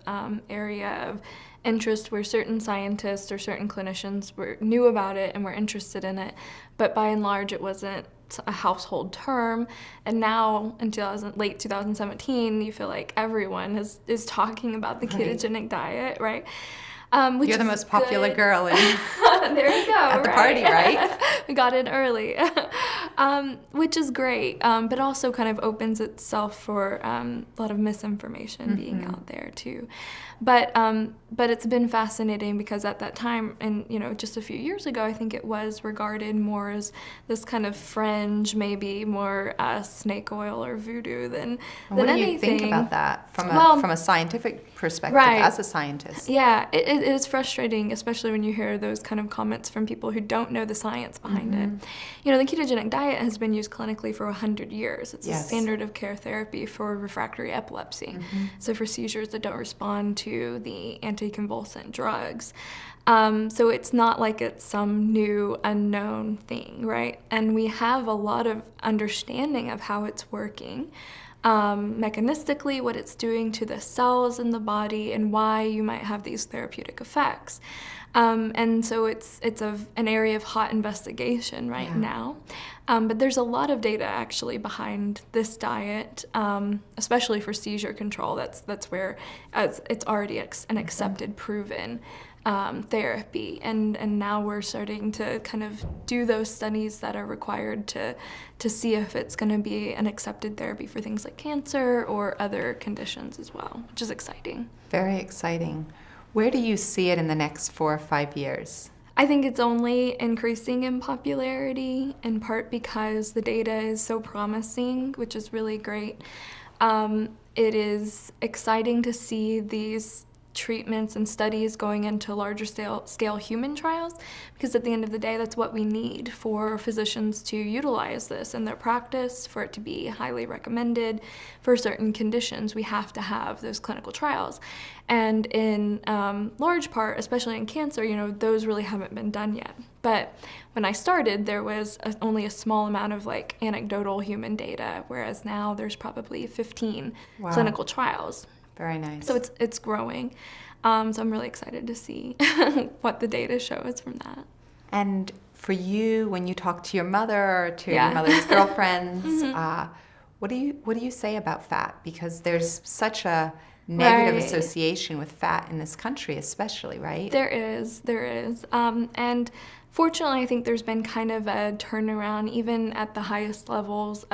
area of interest where certain scientists or certain clinicians knew about it and were interested in it, but by and large it wasn't a household term. And now in late 2017, you feel like everyone is talking about the ketogenic diet, right? You're the most popular girl there you go. at the party, right? We got in early, which is great, but also kind of opens itself for a lot of misinformation being out there too. But it's been fascinating because at that time, and just a few years ago, I think it was regarded more as this kind of fringe, maybe more snake oil or voodoo than anything. What do you think about that from a scientific perspective, as a scientist? Yeah, it is frustrating, especially when you hear those kind of comments from people who don't know the science behind it. The ketogenic diet has been used clinically for 100 years. It's a standard of care therapy for refractory epilepsy. So for seizures that don't respond to the anticonvulsant drugs. So it's not like it's some new unknown thing, right? And we have a lot of understanding of how it's working. Mechanistically, what it's doing to the cells in the body and why you might have these therapeutic effects. And so it's an area of hot investigation right now. But there's a lot of data actually behind this diet, especially for seizure control. That's where it's already an accepted, proven therapy, and now we're starting to kind of do those studies that are required to see if it's going to be an accepted therapy for things like cancer or other conditions as well, which is exciting. Very exciting. Where do you see it in the next 4 or 5 years? I think it's only increasing in popularity, in part because the data is so promising, which is really great. It is exciting to see these treatments and studies going into larger scale human trials, because at the end of the day, that's what we need for physicians to utilize this in their practice, for it to be highly recommended for certain conditions. We have to have those clinical trials. And in large part, especially in cancer, those really haven't been done yet. But when I started, there was only a small amount of like anecdotal human data, whereas now there's probably 15 clinical trials. Very nice. So it's growing. So I'm really excited to see what the data shows from that. And for you, when you talk to your mother or to your mother's girlfriends, what do you say about fat? Because there's such a negative association with fat in this country, especially, right? There is. And fortunately, I think there's been kind of a turnaround, even at the highest levels,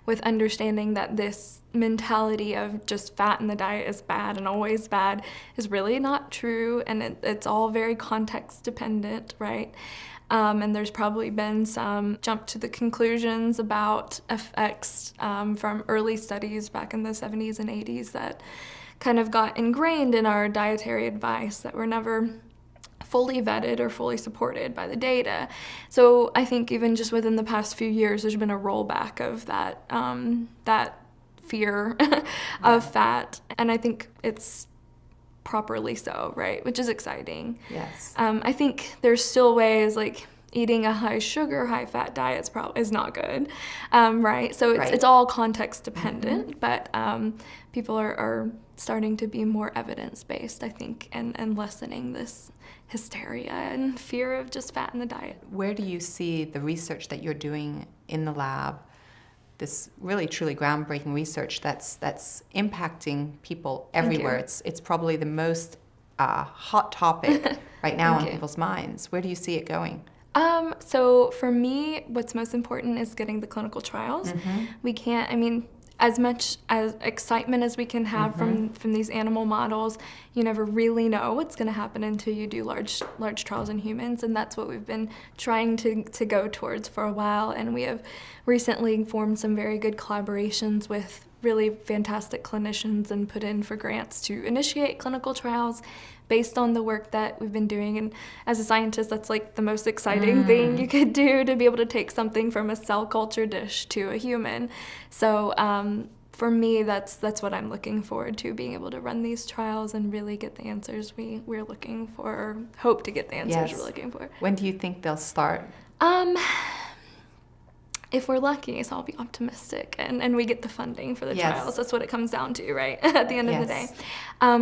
with understanding that this mentality of just fat in the diet is bad and always bad is really not true, and it's all very context dependent, right? And there's probably been some jump to the conclusions about effects from early studies back in the 70s and 80s that kind of got ingrained in our dietary advice that were never fully vetted or fully supported by the data. So I think even just within the past few years, there's been a rollback of that fear of fat, and I think it's properly so, right? Which is exciting. Yes. I think there's still ways, like eating a high sugar, high fat diet is not good, right? So it's all context dependent, but people are starting to be more evidence-based, I think, and lessening this hysteria and fear of just fat in the diet. Where do you see the research that you're doing in the lab, this really truly groundbreaking research that's impacting people everywhere? It's probably the most hot topic right now on people's minds. Where do you see it going? So for me, what's most important is getting the clinical trials. We can't, as much as excitement as we can have from these animal models, you never really know what's going to happen until you do large trials in humans, and that's what we've been trying to go towards for a while. And we have recently formed some very good collaborations with really fantastic clinicians and put in for grants to initiate clinical trials based on the work that we've been doing. And as a scientist, that's like the most exciting thing you could do, to be able to take something from a cell culture dish to a human. So for me, that's what I'm looking forward to, being able to run these trials and really get the answers we're looking for, or hope to get the answers we're looking for. When do you think they'll start? If we're lucky, so I'll be optimistic, and we get the funding for the trials. That's what it comes down to, right? At the end of the day.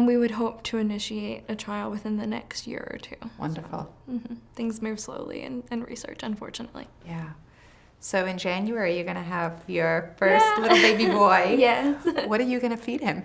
We would hope to initiate a trial within the next year or two. Wonderful. Things move slowly in research, unfortunately. Yeah. So in January, you're going to have your first little baby boy. Yes. What are you going to feed him?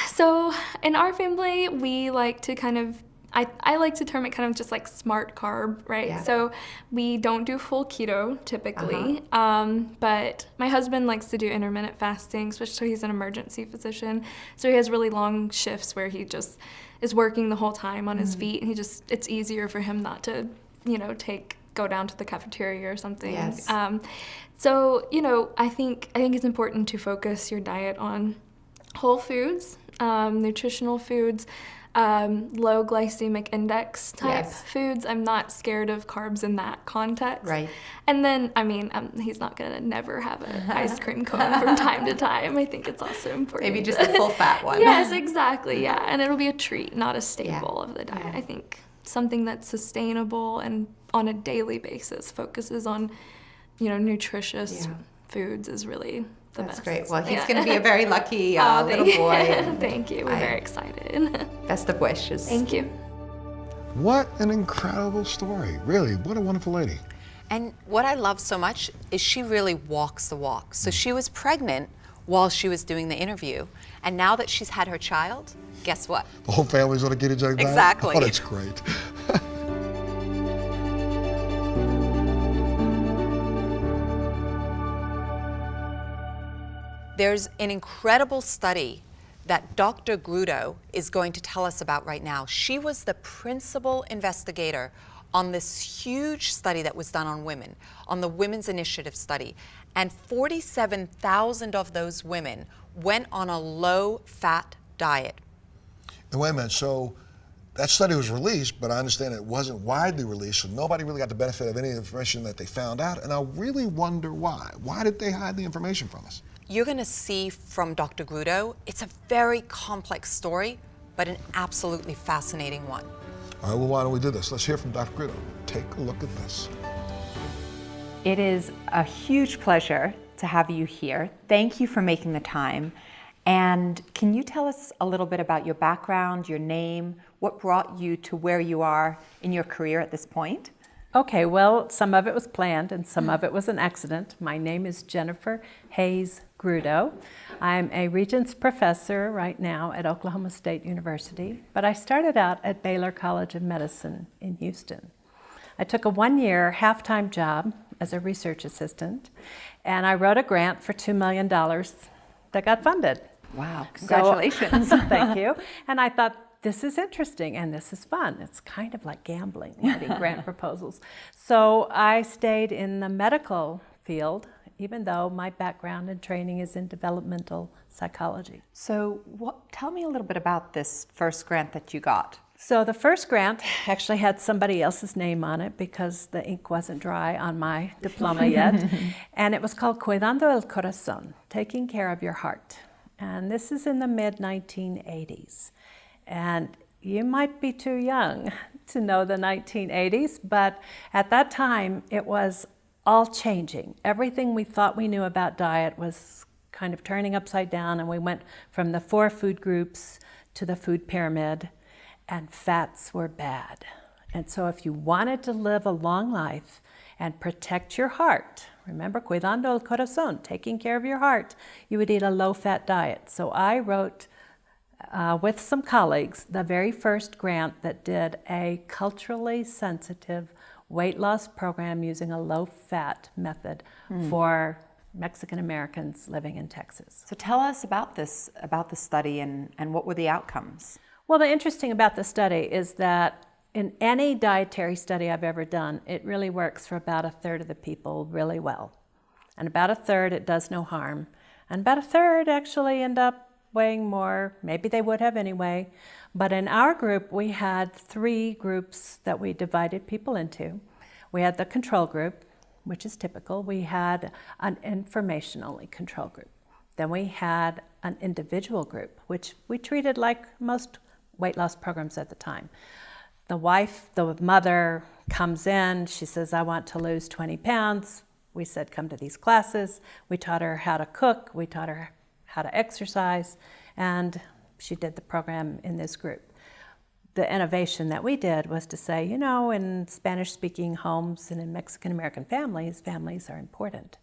So in our family, we like to kind of, I like to term it kind of just like smart carb, right? Yeah. So we don't do full keto typically, but my husband likes to do intermittent fasting, especially he's an emergency physician. So he has really long shifts where he just is working the whole time on his feet, and it's easier for him not to, go down to the cafeteria or something. Yes. So, I think it's important to focus your diet on whole foods, nutritional foods, low glycemic index type foods. I'm not scared of carbs in that context. Right. And then, he's not going to never have an ice cream cone from time to time. I think it's also important. Maybe just the full fat one. Yes, exactly, yeah. And it'll be a treat, not a staple of the diet. I think something that's sustainable and on a daily basis focuses on, nutritious foods is really the best. That's great. Well, he's going to be a very lucky little boy. Thank you. We're very excited. Best of wishes. Thank you. What an incredible story. Really, what a wonderful lady. And what I love so much is she really walks the walk. So she was pregnant while she was doing the interview, and now that she's had her child, guess what? The whole family's on a ketogenic diet? Exactly. Oh, that's great. There's an incredible study that Dr. Grudo is going to tell us about right now. She was the principal investigator on this huge study that was done on women, on the Women's Initiative study. And 47,000 of those women went on a low-fat diet. And wait a minute, so that study was released, but I understand it wasn't widely released, so nobody really got the benefit of any information that they found out, and I really wonder why. Why did they hide the information from us? You're going to see from Dr. Grudo, it's a very complex story, but an absolutely fascinating one. All right, well, why don't we do this? Let's hear from Dr. Grudo. Take a look at this. It is a huge pleasure to have you here. Thank you for making the time. And can you tell us a little bit about your background, your name, what brought you to where you are in your career at this point? Okay, well, some of it was planned and some of it was an accident. My name is Jennifer Hayes Grudo. I'm a Regents professor right now at Oklahoma State University, but I started out at Baylor College of Medicine in Houston. I took a one-year half-time job as a research assistant, and I wrote a grant for $2 million that got funded. Wow, congratulations. So, thank you. And I thought, this is interesting and this is fun. It's kind of like gambling, writing grant proposals. So I stayed in the medical field, even though my background and training is in developmental psychology. So tell me a little bit about this first grant that you got. So the first grant actually had somebody else's name on it because the ink wasn't dry on my diploma yet. And it was called Cuidando el Corazón, Taking Care of Your Heart. And this is in the mid-1980s. And you might be too young to know the 1980s, but at that time it was all changing. Everything we thought we knew about diet was kind of turning upside down, and we went from the 4 food groups to the food pyramid, and fats were bad. And so if you wanted to live a long life and protect your heart, remember, cuidando el corazón, taking care of your heart, you would eat a low-fat diet. So I wrote with some colleagues, the very first grant that did a culturally sensitive weight loss program using a low-fat method for Mexican Americans living in Texas. So tell us about this study and what were the outcomes? Well, the interesting about the study is that in any dietary study I've ever done, it really works for about a third of the people really well. And about a third it does no harm. And about a third actually end up weighing more, maybe they would have anyway. But in our group, we had 3 groups that we divided people into. We had the control group, which is typical. We had an information-only control group. Then we had an individual group, which we treated like most weight loss programs at the time. The mother comes in, she says, I want to lose 20 pounds. We said, come to these classes. We taught her how to cook, we taught her how to exercise, and she did the program in this group. The innovation that we did was to say, you know, in Spanish-speaking homes and in Mexican-American families, families are important.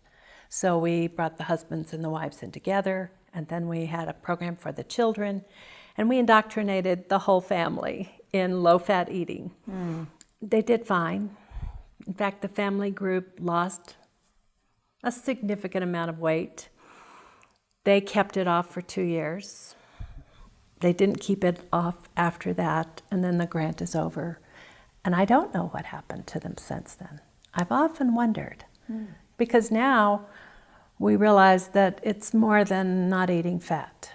So we brought the husbands and the wives in together, and then we had a program for the children, and we indoctrinated the whole family in low-fat eating. They did fine. In fact, the family group lost a significant amount of weight. They kept it off for 2 years. They didn't keep it off after that, and then the grant is over. And I don't know what happened to them since then. I've often wondered, because now we realize that it's more than not eating fat.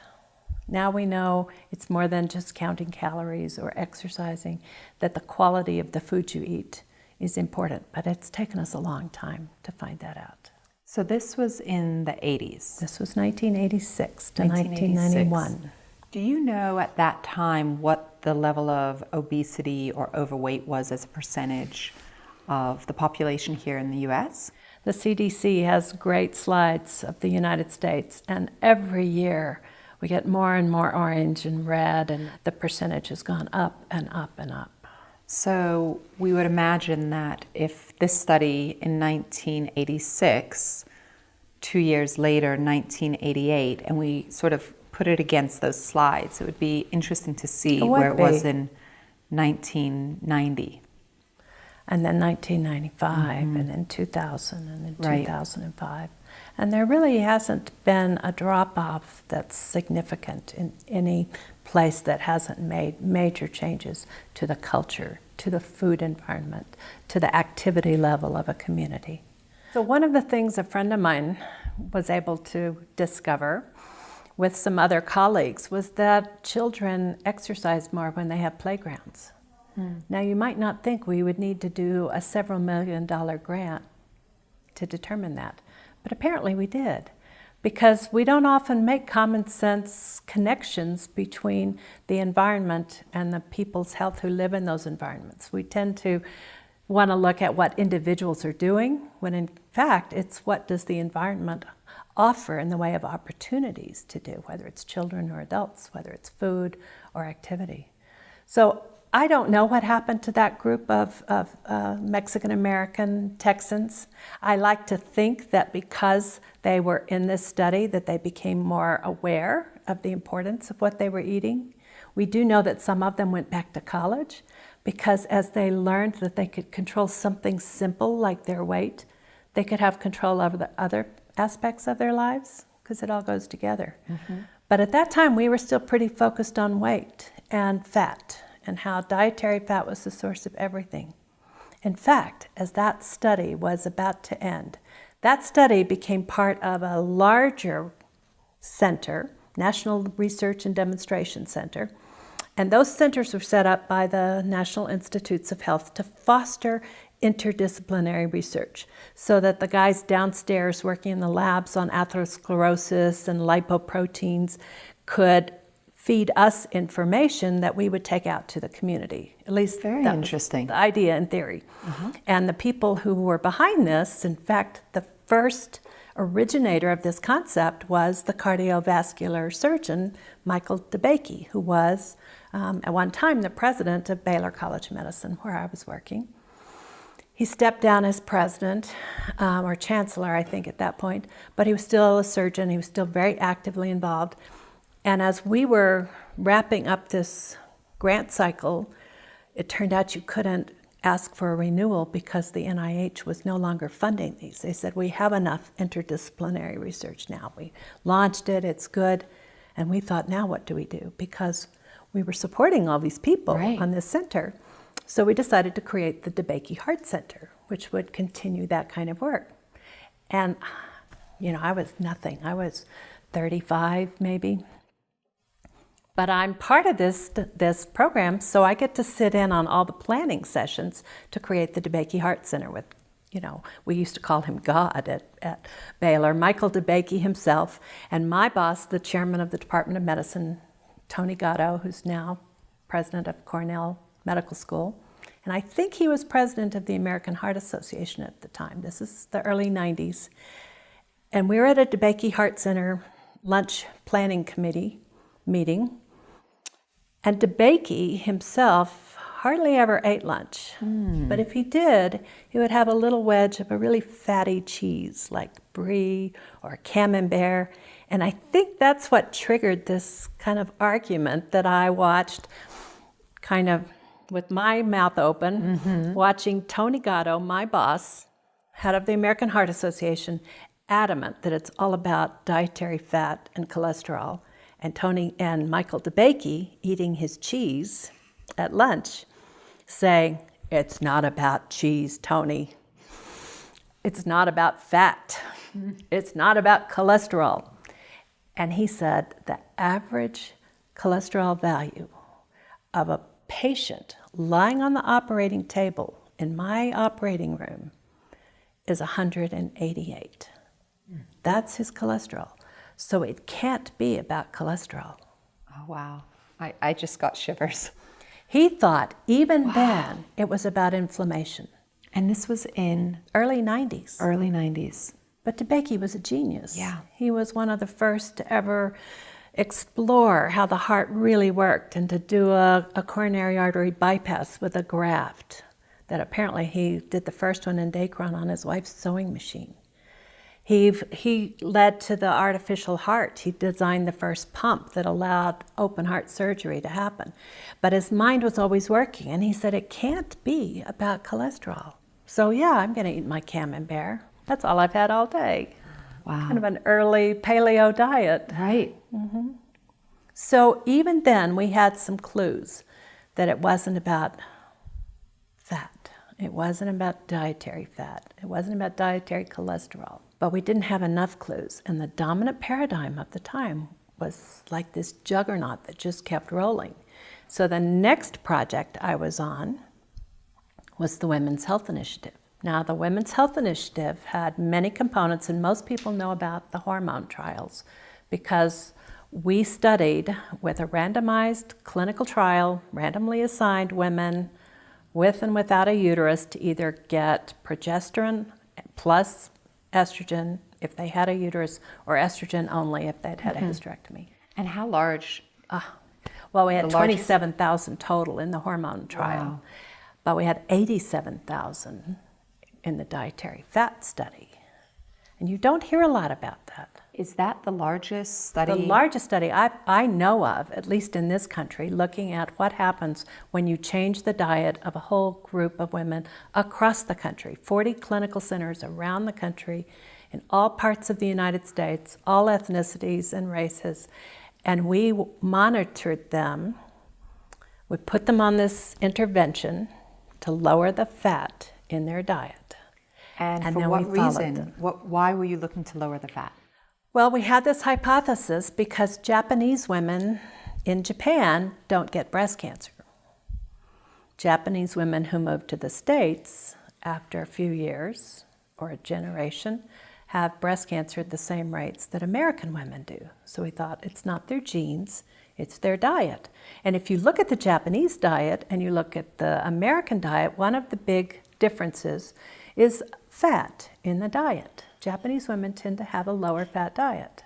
Now we know it's more than just counting calories or exercising, that the quality of the food you eat is important, but it's taken us a long time to find that out. So this was in the 80s? This was 1986 to 1991. Do you know at that time what the level of obesity or overweight was as a percentage of the population here in the U.S.? The CDC has great slides of the United States, and every year we get more and more orange and red, and the percentage has gone up and up and up. So we would imagine that if this study in 1986, 2 years later, 1988, and we sort of put it against those slides, it would be interesting to see where it was in 1990. And then 1995, and then 2000, and then 2005. And there really hasn't been a drop-off that's significant in any place that hasn't made major changes to the culture, to the food environment, to the activity level of a community. So one of the things a friend of mine was able to discover with some other colleagues was that children exercise more when they have playgrounds. Now, you might not think we would need to do a several $million grant to determine that, but apparently we did, because we don't often make common sense connections between the environment and the people's health who live in those environments. We tend to want to look at what individuals are doing, when in fact it's what does the environment offer in the way of opportunities to do, whether it's children or adults, whether it's food or activity. So I don't know what happened to that group of Mexican-American Texans. I like to think that because they were in this study that they became more aware of the importance of what they were eating. We do know that some of them went back to college because as they learned that they could control something simple like their weight, they could have control over the other aspects of their lives, because it all goes together. But at that time, we were still pretty focused on weight and fat, and how dietary fat was the source of everything. In fact, as that study was about to end, that study became part of a larger center, National Research and Demonstration Center, and those centers were set up by the National Institutes of Health to foster interdisciplinary research, so that the guys downstairs working in the labs on atherosclerosis and lipoproteins could feed us information that we would take out to the community. At least Very that was interesting. the idea in theory. And the people who were behind this, in fact, the first originator of this concept was the cardiovascular surgeon, Michael DeBakey, who was at one time the president of Baylor College of Medicine, where I was working. He stepped down as president, or chancellor, I think, at that point, but he was still a surgeon. He was still very actively involved. And as we were wrapping up this grant cycle, it turned out you couldn't ask for a renewal because the NIH was no longer funding these. They said, we have enough interdisciplinary research now. We launched it, it's good. And we thought, now what do we do? Because we were supporting all these people on this center. So we decided to create the DeBakey Heart Center, which would continue that kind of work. And, you know, I was nothing. I was 35 maybe. But I'm part of this program, so I get to sit in on all the planning sessions to create the DeBakey Heart Center with, you know, we used to call him God at Baylor, Michael DeBakey himself, and my boss, the chairman of the Department of Medicine, Tony Gatto, who's now president of Cornell Medical School. And I think he was president of the American Heart Association at the time. This is the early 90s. And we were at a DeBakey Heart Center lunch planning committee meeting. And DeBakey himself hardly ever ate lunch. But if he did, he would have a little wedge of a really fatty cheese like brie or camembert. And I think that's what triggered this kind of argument that I watched kind of with my mouth open, watching Tony Gatto, my boss, head of the American Heart Association, adamant that it's all about dietary fat and cholesterol. And Tony and Michael DeBakey eating his cheese at lunch, saying, it's not about cheese, Tony. It's not about fat. It's not about cholesterol. And he said the average cholesterol value of a patient lying on the operating table in my operating room is 188. That's his cholesterol. So it can't be about cholesterol. Oh, wow. I just got shivers. He thought even then it was about inflammation. And this was in Early 90s. early 90s. But DeBakey was a genius. Yeah. He was one of the first to ever explore how the heart really worked and to do a coronary artery bypass with a graft that apparently he did the first one in Dacron on his wife's sewing machine. He led to the artificial heart. He designed the first pump that allowed open heart surgery to happen. But his mind was always working, and he said, it can't be about cholesterol. So yeah, I'm gonna eat my camembert. That's all I've had all day. Wow. Kind of an early paleo diet. Right. So even then, we had some clues that it wasn't about fat. It wasn't about dietary fat. It wasn't about dietary cholesterol. But we didn't have enough clues. And the dominant paradigm of the time was like this juggernaut that just kept rolling. So the next project I was on was the Women's Health Initiative. Now, the Women's Health Initiative had many components, and most people know about the hormone trials because we studied with a randomized clinical trial, randomly assigned women with and without a uterus to either get progesterone plus estrogen if they had a uterus, or estrogen only if they'd had a hysterectomy. And how large? Well, we had The largest? 27,000 total in the hormone trial, Wow. but we had 87,000 in the dietary fat study. And you don't hear a lot about that. Is that the largest study? The largest study I know of, at least in this country, looking at what happens when you change the diet of a whole group of women across the country. 40 clinical centers around the country in all parts of the United States, all ethnicities and races. And we monitored them. We put them on this intervention to lower the fat in their diet. And for then what we followed reason? them. Why were you looking to lower the fat? Well, we had this hypothesis because Japanese women in Japan don't get breast cancer. Japanese women who move to the States after a few years or a generation have breast cancer at the same rates that American women do. So we thought it's not their genes, it's their diet. And if you look at the Japanese diet and you look at the American diet, one of the big differences is fat in the diet. Japanese women tend to have a lower fat diet.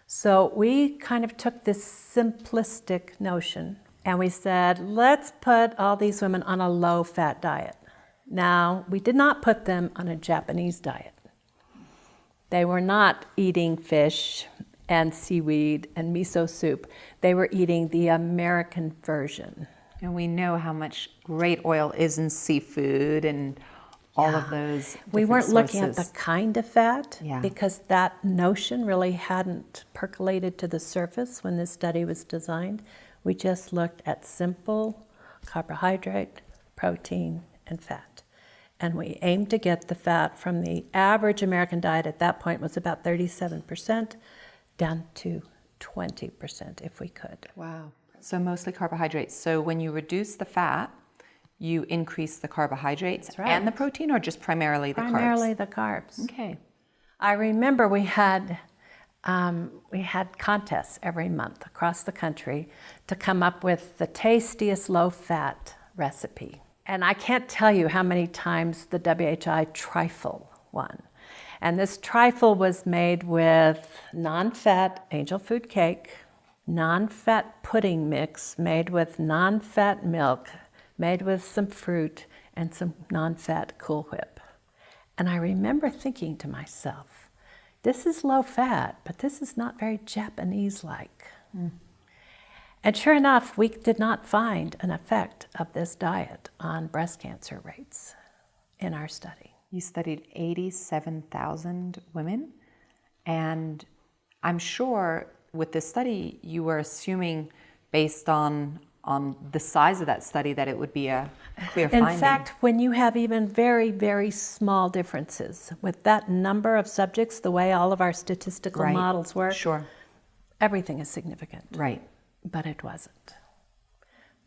So we kind of took this simplistic notion and we said, let's put all these women on a low fat diet. Now, we did not put them on a Japanese diet. They were not eating fish and seaweed and miso soup. They were eating the American version. And we know how much great oil is in seafood and all of those. We weren't looking at the sources. kind of fat Yeah. because that notion really hadn't percolated to the surface when this study was designed. We just looked at simple carbohydrate, protein, and fat. And we aimed to get the fat from the average American diet at that point was about 37% down to 20% if we could. Wow. So mostly carbohydrates. So when you reduce the fat, you increase the carbohydrates That's right. and the protein, or just primarily the Primarily carbs? the carbs. Okay. I remember we had contests every month across the country to come up with the tastiest low-fat recipe. And I can't tell you how many times the WHI trifle won. And this trifle was made with non-fat angel food cake, non-fat pudding mix made with non-fat milk, made with some fruit and some non-fat Cool Whip. And I remember thinking to myself, this is low fat, but this is not very Japanese-like. And sure enough, we did not find an effect of this diet on breast cancer rates in our study. You studied 87,000 women, and I'm sure with this study you were assuming, based on the size of that study, that it would be a clear finding. In fact, when you have even very, very small differences with that number of subjects, the way all of our statistical Right. models work, Sure. everything is significant. Right. But it wasn't.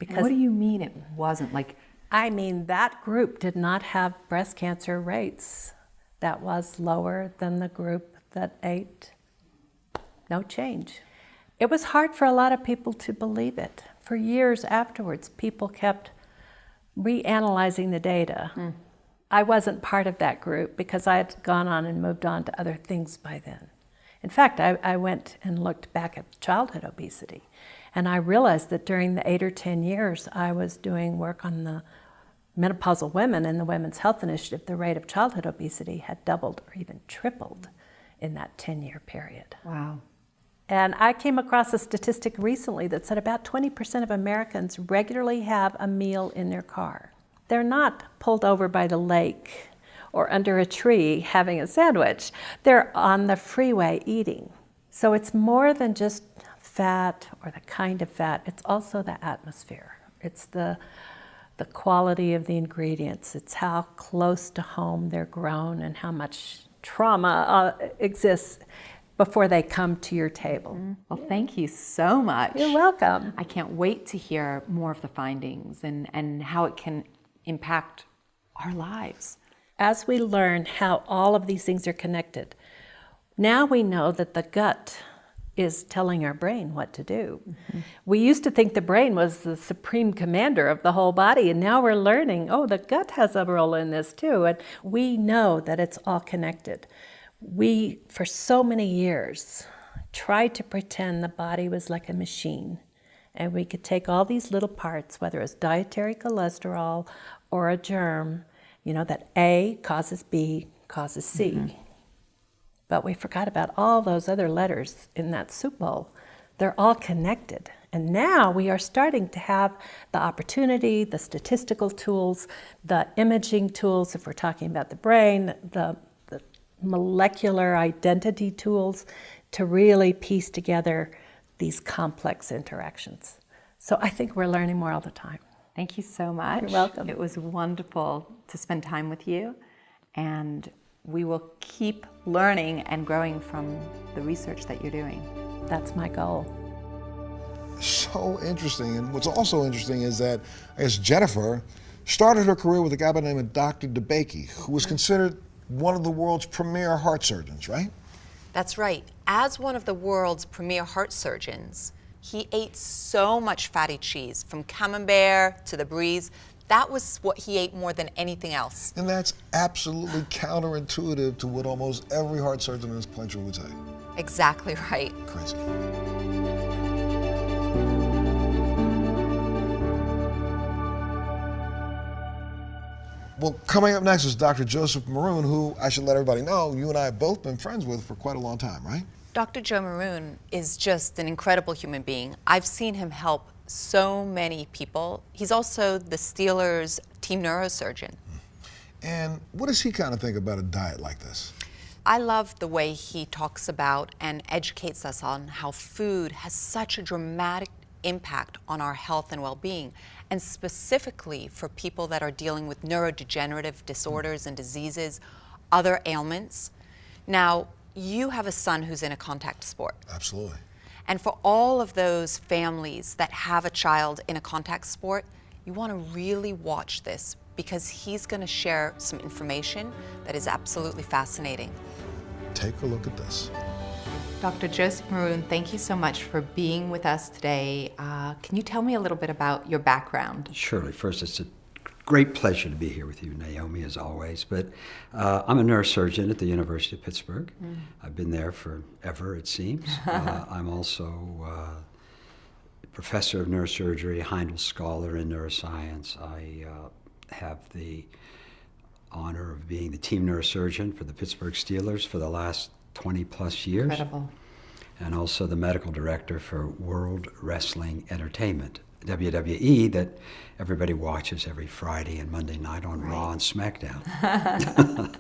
What do you mean it wasn't? Like, I mean, that group did not have breast cancer rates that was lower than the group that ate. No change. It was hard for a lot of people to believe it. For years afterwards, people kept reanalyzing the data. I wasn't part of that group because I had gone on and moved on to other things by then. In fact, I went and looked back at childhood obesity, and I realized that during the 8 or 10 years I was doing work on the menopausal women in the Women's Health Initiative, the rate of childhood obesity had doubled or even tripled in that 10-year period. wow. And I came across a statistic recently that said about 20% of Americans regularly have a meal in their car. They're not pulled over by the lake or under a tree having a sandwich. They're on the freeway eating. So it's more than just fat or the kind of fat, it's also the atmosphere. It's the quality of the ingredients. It's how close to home they're grown and how much trauma exists. before they come to your table. Well, thank you so much. You're welcome. I can't wait to hear more of the findings and how it can impact our lives. As we learn how all of these things are connected, now we know that the gut is telling our brain what to do. We used to think the brain was the supreme commander of the whole body, and now we're learning, oh, the gut has a role in this too, and we know that it's all connected. We, for so many years, tried to pretend the body was like a machine, and we could take all these little parts, whether it's dietary cholesterol or a germ, that A causes B causes C. But we forgot about all those other letters in that soup bowl. They're all connected. And now we are starting to have the opportunity, the statistical tools, the imaging tools, if we're talking about the brain, the molecular identity tools, to really piece together these complex interactions. So I think we're learning more all the time. Thank you so much. You're welcome. It was wonderful to spend time with you, and we will keep learning and growing from the research that you're doing. That's my goal. So interesting. And what's also interesting is that, I guess, Jennifer started her career with a guy by the name of Dr. DeBakey, who was considered one of the world's premier heart surgeons, right? That's right. As one of the world's premier heart surgeons, he ate so much fatty cheese, from Camembert to the Brie. That was what he ate more than anything else. And that's absolutely counterintuitive to what almost every heart surgeon in this country would say. Exactly right. Crazy. Well, coming up next is Dr. Joseph Maroon, who I should let everybody know you and I have both been friends with for quite a long time, right? Dr. Joe Maroon is just an incredible human being. I've seen him help so many people. He's also the Steelers' team neurosurgeon. And what does he kind of think about a diet like this? I love the way he talks about and educates us on how food has such a dramatic impact on our health and well-being, and specifically for people that are dealing with neurodegenerative disorders and diseases, other ailments. Now, you have a son who's in a contact sport. Absolutely. And for all of those families that have a child in a contact sport, you want to really watch this, because he's going to share some information that is absolutely fascinating. Take a look at this. Dr. Joseph Maroon, thank you so much for being with us today. Can you tell me a little bit about your background? Surely. First, it's a great pleasure to be here with you, Naomi, as always. But I'm a neurosurgeon at the University of Pittsburgh. I've been there forever, it seems. I'm also a professor of neurosurgery, Heindel Scholar in neuroscience. I have the honor of being the team neurosurgeon for the Pittsburgh Steelers for the last 20 plus years. Incredible. And also the medical director for World Wrestling Entertainment, WWE, that everybody watches every Friday and Monday night on Raw and SmackDown.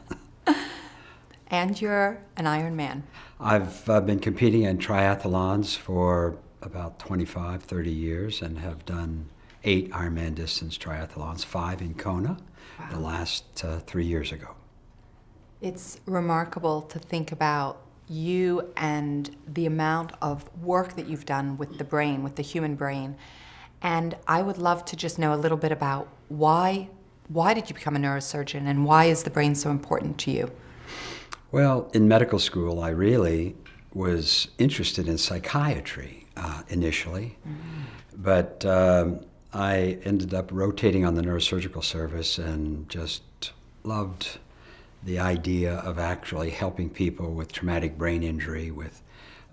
And you're an Ironman. I've been competing in triathlons for about 25, 30 years and have done 8 Ironman distance triathlons, 5 in Kona, the last 3 years ago. It's remarkable to think about you and the amount of work that you've done with the brain, with the human brain. And I would love to just know a little bit about why did you become a neurosurgeon, and why is the brain so important to you? Well, in medical school, I really was interested in psychiatry initially, but I ended up rotating on the neurosurgical service and just loved the idea of actually helping people with traumatic brain injury, with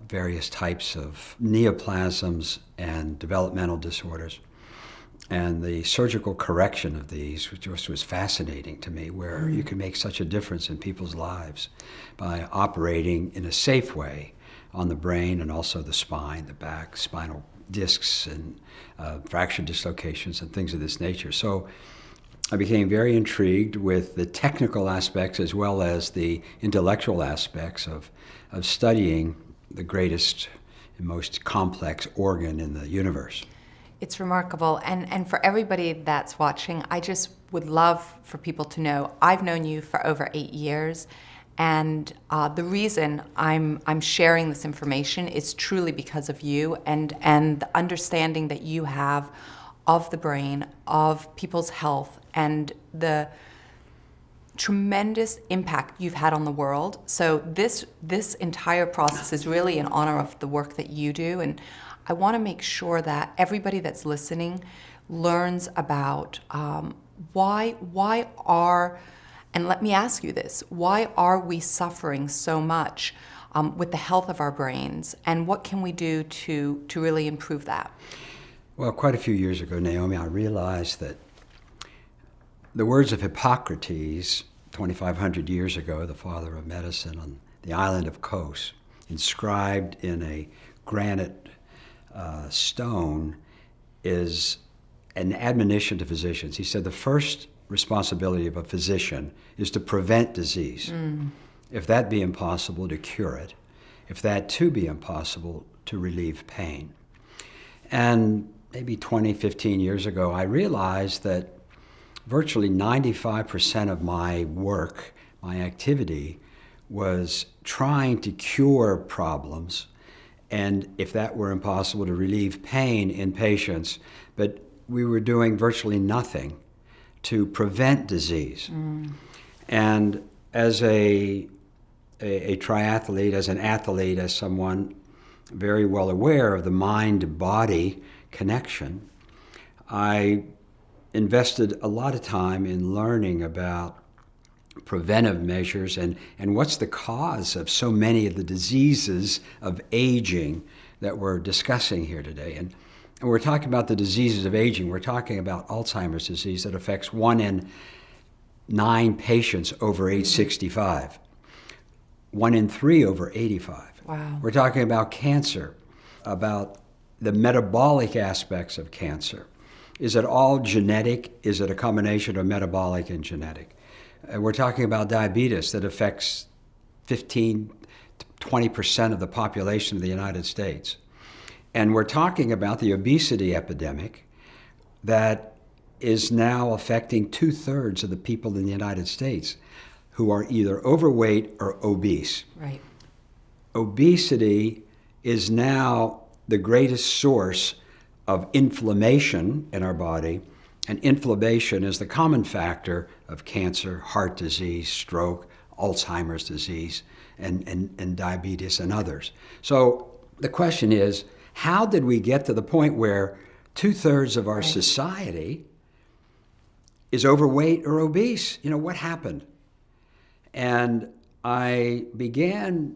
various types of neoplasms and developmental disorders. And the surgical correction of these just was fascinating to me, where you can make such a difference in people's lives by operating in a safe way on the brain and also the spine, the back, spinal discs, and fracture dislocations and things of this nature. So I became very intrigued with the technical aspects as well as the intellectual aspects of studying the greatest and most complex organ in the universe. It's remarkable. And for everybody that's watching, I just would love for people to know I've known you for over 8 years, And the reason I'm sharing this information is truly because of you and the understanding that you have of the brain, of people's health, and the tremendous impact you've had on the world. So this entire process is really in honor of the work that you do, and I want to make sure that everybody that's listening learns about why are, and let me ask you this, why are we suffering so much with the health of our brains, and what can we do to really improve that? Well, quite a few years ago, Naomi, I realized that the words of Hippocrates, 2,500 years ago, the father of medicine on the island of Kos, inscribed in a granite stone, is an admonition to physicians. He said the first responsibility of a physician is to prevent disease. If that be impossible, to cure it. If that too be impossible, to relieve pain. And maybe 20, 15 years ago, I realized that virtually 95% of my work, my activity, was trying to cure problems, and if that were impossible, to relieve pain in patients, but we were doing virtually nothing to prevent disease. And as a triathlete, as an athlete, as someone very well aware of the mind-body connection, I invested a lot of time in learning about preventive measures and what's the cause of so many of the diseases of aging that we're discussing here today. And we're talking about the diseases of aging. We're talking about Alzheimer's disease that affects 1 in 9 patients over age 65, 1 in 3 over 85. Wow. We're talking about cancer, about the metabolic aspects of cancer. Is it all genetic? Is it a combination of metabolic and genetic? We're talking about diabetes that affects 15 to 20% of the population of the United States. And we're talking about the obesity epidemic that is now affecting 2/3 of the people in the United States who are either overweight or obese. Right. Obesity is now the greatest source of inflammation in our body, and inflammation is the common factor of cancer, heart disease, stroke, Alzheimer's disease, and diabetes and others. So the question is, how did we get to the point where 2/3 of our society is overweight or obese? You know, what happened? And I began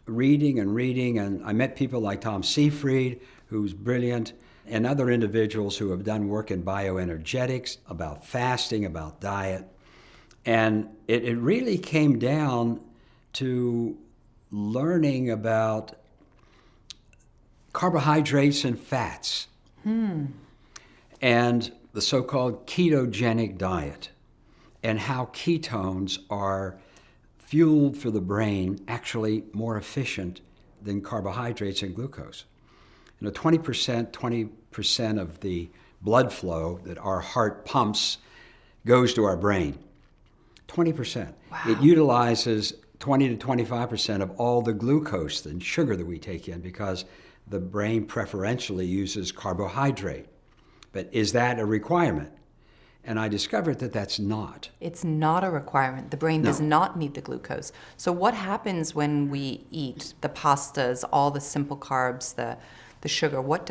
reading, and I met people like Tom Seyfried, who's brilliant, and other individuals who have done work in bioenergetics, about fasting, about diet. And it really came down to learning about carbohydrates and fats, and the so-called ketogenic diet, and how ketones are fuel for the brain actually more efficient than carbohydrates and glucose. You know, 20% of the blood flow that our heart pumps goes to our brain. 20%. Wow. It utilizes 20 to 25% of all the glucose and sugar that we take in because the brain preferentially uses carbohydrate. But is that a requirement? And I discovered that that's not. It's not a requirement. The brain does not need the glucose. So what happens when we eat the pastas, all the simple carbs, the sugar? What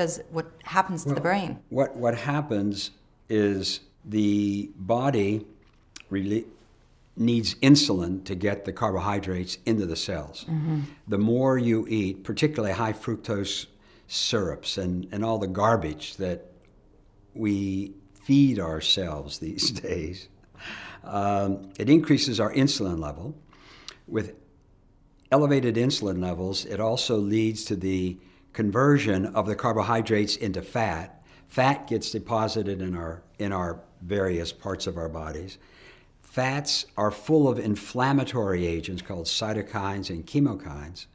happens to the brain? What happens is the body really needs insulin to get the carbohydrates into the cells. The more you eat, particularly high fructose syrups and all the garbage that we feed ourselves these days, it increases our insulin level. With elevated insulin levels, it also leads to the conversion of the carbohydrates into fat. Fat gets deposited in our various parts of our bodies. Fats are full of inflammatory agents called cytokines and chemokines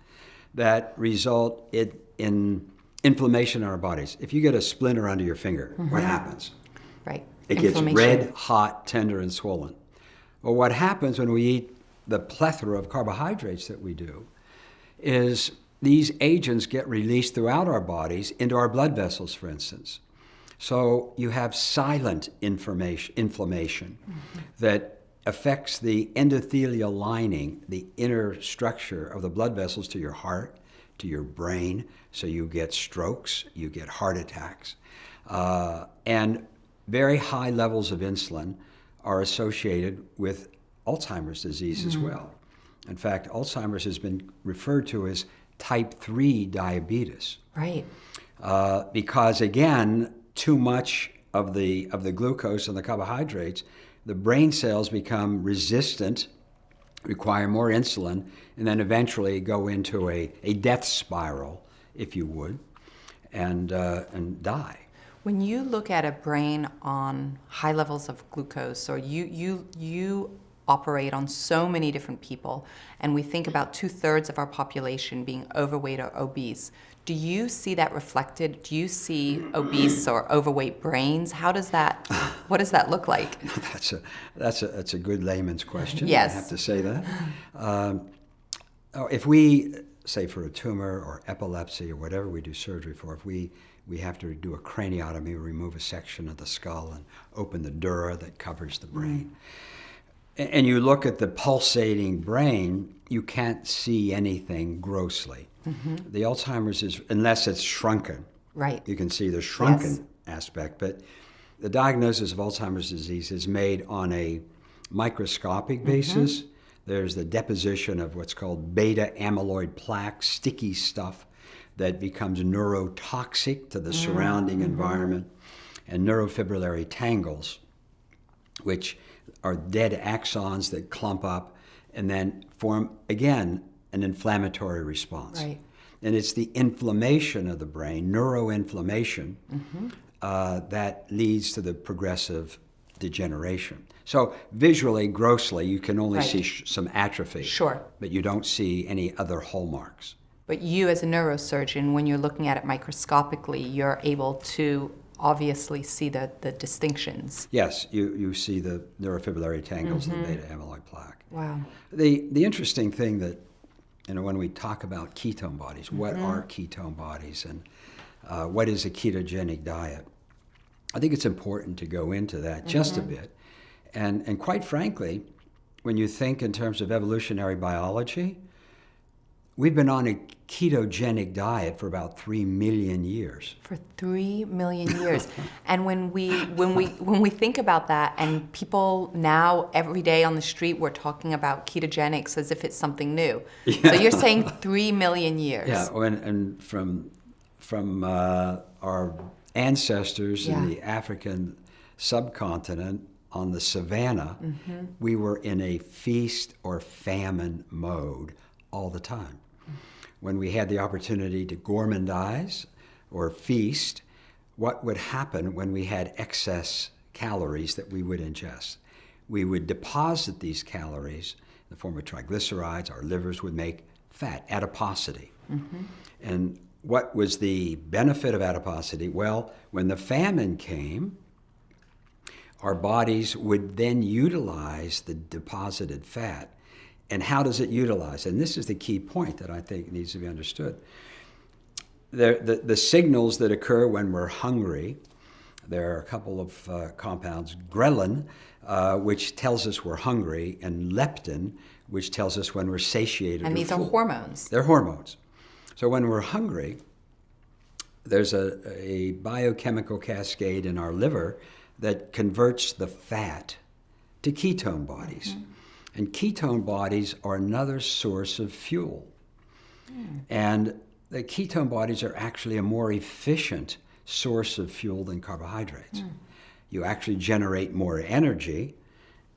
that result in inflammation in our bodies. If you get a splinter under your finger, what happens? Right. It gets red, hot, tender, and swollen. Well, what happens when we eat the plethora of carbohydrates that we do is these agents get released throughout our bodies into our blood vessels, for instance. So you have silent inflammation that affects the endothelial lining, the inner structure of the blood vessels to your heart, to your brain, so you get strokes, you get heart attacks. And very high levels of insulin are associated with Alzheimer's disease as well. In fact, Alzheimer's has been referred to as type 3 diabetes. Right. Because again, too much of the glucose and the carbohydrates, the brain cells become resistant, require more insulin, and then eventually go into a death spiral, if you would, and die. When you look at a brain on high levels of glucose, or you operate on so many different people, and we think about 2/3 of our population being overweight or obese, do you see that reflected? Do you see obese or overweight brains? What does that look like? That's a good layman's question. Yes. I have to say that. If we, say for a tumor or epilepsy or whatever we do surgery for, if we have to do a craniotomy, remove a section of the skull and open the dura that covers the brain. And you look at the pulsating brain, you can't see anything grossly. The Alzheimer's is, unless it's shrunken. Right. You can see the shrunken aspect, but the diagnosis of Alzheimer's disease is made on a microscopic basis. There's the deposition of what's called beta amyloid plaque, sticky stuff that becomes neurotoxic to the surrounding environment, and neurofibrillary tangles, which are dead axons that clump up and then form, again, an inflammatory response. Right. And it's the inflammation of the brain, neuroinflammation, that leads to the progressive degeneration. So visually, grossly, you can only see some atrophy. Sure. But you don't see any other hallmarks. But you, as a neurosurgeon, when you're looking at it microscopically, you're able to obviously see the distinctions. Yes, you see the neurofibrillary tangles and the beta amyloid plaque. Wow. The interesting thing that, when we talk about ketone bodies, what are ketone bodies and what is a ketogenic diet? I think it's important to go into that just a bit. And quite frankly, when you think in terms of evolutionary biology, we've been on a ketogenic diet for about 3 million years. For 3 million years. And when we think about that, and people now every day on the street we're talking about ketogenics as if it's something new. So you're saying 3 million years. Yeah, and from our ancestors in the African subcontinent on the savannah, we were in a feast or famine mode all the time. When we had the opportunity to gourmandize or feast, what would happen when we had excess calories that we would ingest? We would deposit these calories in the form of triglycerides. Our livers would make fat, adiposity. And what was the benefit of adiposity? Well, when the famine came, our bodies would then utilize the deposited fat. And how does it utilize? And this is the key point that I think needs to be understood. The signals that occur when we're hungry, there are a couple of compounds, ghrelin, which tells us we're hungry, and leptin, which tells us when we're satiated. And these are hormones. They're hormones. So when we're hungry, there's a biochemical cascade in our liver that converts the fat to ketone bodies. And ketone bodies are another source of fuel. And the ketone bodies are actually a more efficient source of fuel than carbohydrates. You actually generate more energy,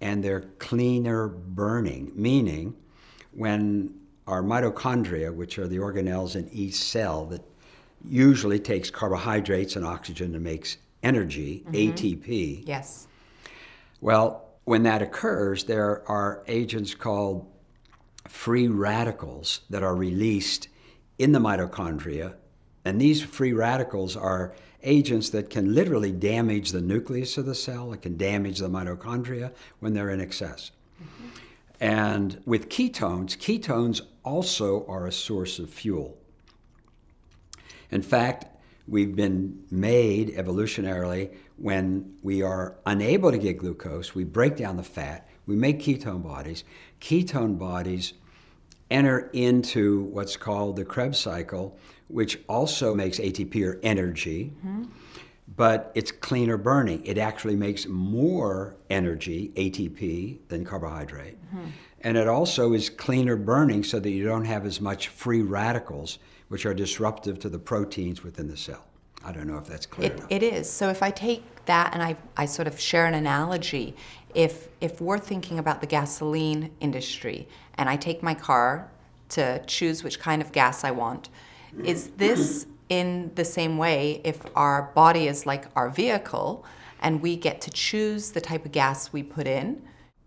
and they're cleaner burning, meaning when our mitochondria, which are the organelles in each cell that usually takes carbohydrates and oxygen and makes energy, ATP. Yes. Well, when that occurs, there are agents called free radicals that are released in the mitochondria. And these free radicals are agents that can literally damage the nucleus of the cell. It can damage the mitochondria when they're in excess. And with ketones also are a source of fuel. In fact, we've been made evolutionarily, when we are unable to get glucose, we break down the fat, we make ketone bodies. Ketone bodies enter into what's called the Krebs cycle, which also makes ATP or energy, but it's cleaner burning. It actually makes more energy, ATP, than carbohydrate. And it also is cleaner burning so that you don't have as much free radicals, which are disruptive to the proteins within the cell. I don't know if that's clear enough. It is. So if I take that and I sort of share an analogy, if we're thinking about the gasoline industry and I take my car to choose which kind of gas I want, is this in the same way if our body is like our vehicle and we get to choose the type of gas we put in?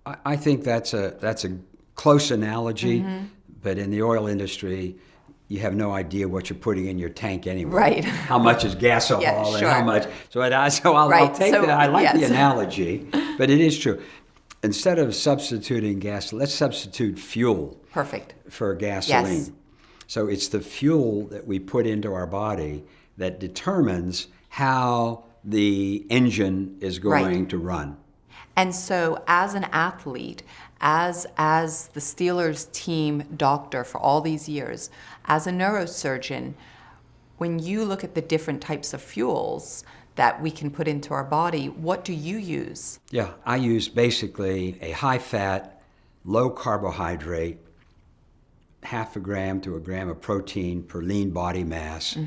I think that's a close analogy, but in the oil industry, you have no idea what you're putting in your tank anyway. Right. How much is gas oil and sure. how much. So I'll take that. I like the analogy, but it is true. Instead of substituting gas, let's substitute fuel. Perfect. For gasoline. Yes. So it's the fuel that we put into our body that determines how the engine is going to run. And so as an athlete, as the Steelers team doctor for all these years, as a neurosurgeon, when you look at the different types of fuels that we can put into our body, what do you use? Yeah, I use basically a high-fat, low-carbohydrate, 0.5 gram to 1 gram of protein per lean body mass.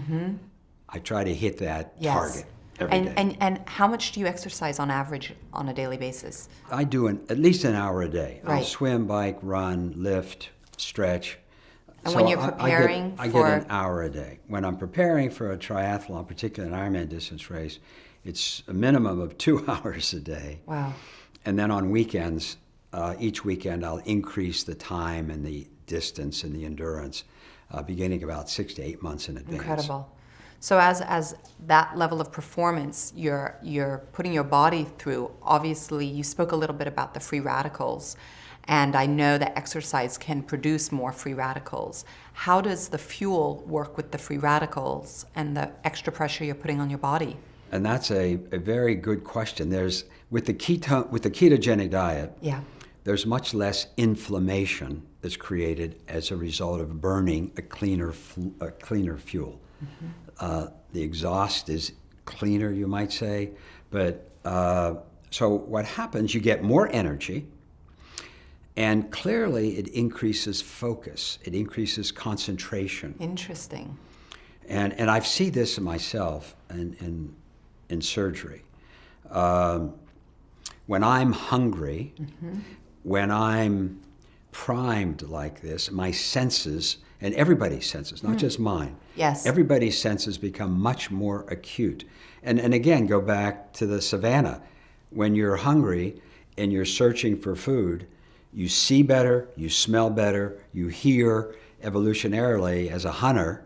I try to hit that target every day. And how much do you exercise on average on a daily basis? I do at least an hour a day. Right. I'll swim, bike, run, lift, stretch. And So when you're preparing I get an hour a day. When I'm preparing for a triathlon, particularly an Ironman distance race, it's a minimum of 2 hours a day. Wow. And then on weekends, each weekend I'll increase the time and the distance and the endurance, beginning about 6 to 8 months in advance. Incredible. So as that level of performance you're putting your body through, obviously you spoke a little bit about the free radicals, and I know that exercise can produce more free radicals. How does the fuel work with the free radicals and the extra pressure you're putting on your body? And that's a very good question. There's with the ketogenic diet, there's much less inflammation that's created as a result of burning a cleaner fuel. The exhaust is cleaner, you might say, but so what happens, you get more energy, and clearly it increases focus, it increases concentration. Interesting. And I see this in myself in surgery. When I'm hungry, when I'm primed like this, my senses, and everybody's senses, not just mine, everybody's senses become much more acute. And again, go back to the savannah. When you're hungry and you're searching for food, you see better, you smell better, you hear. Evolutionarily, as a hunter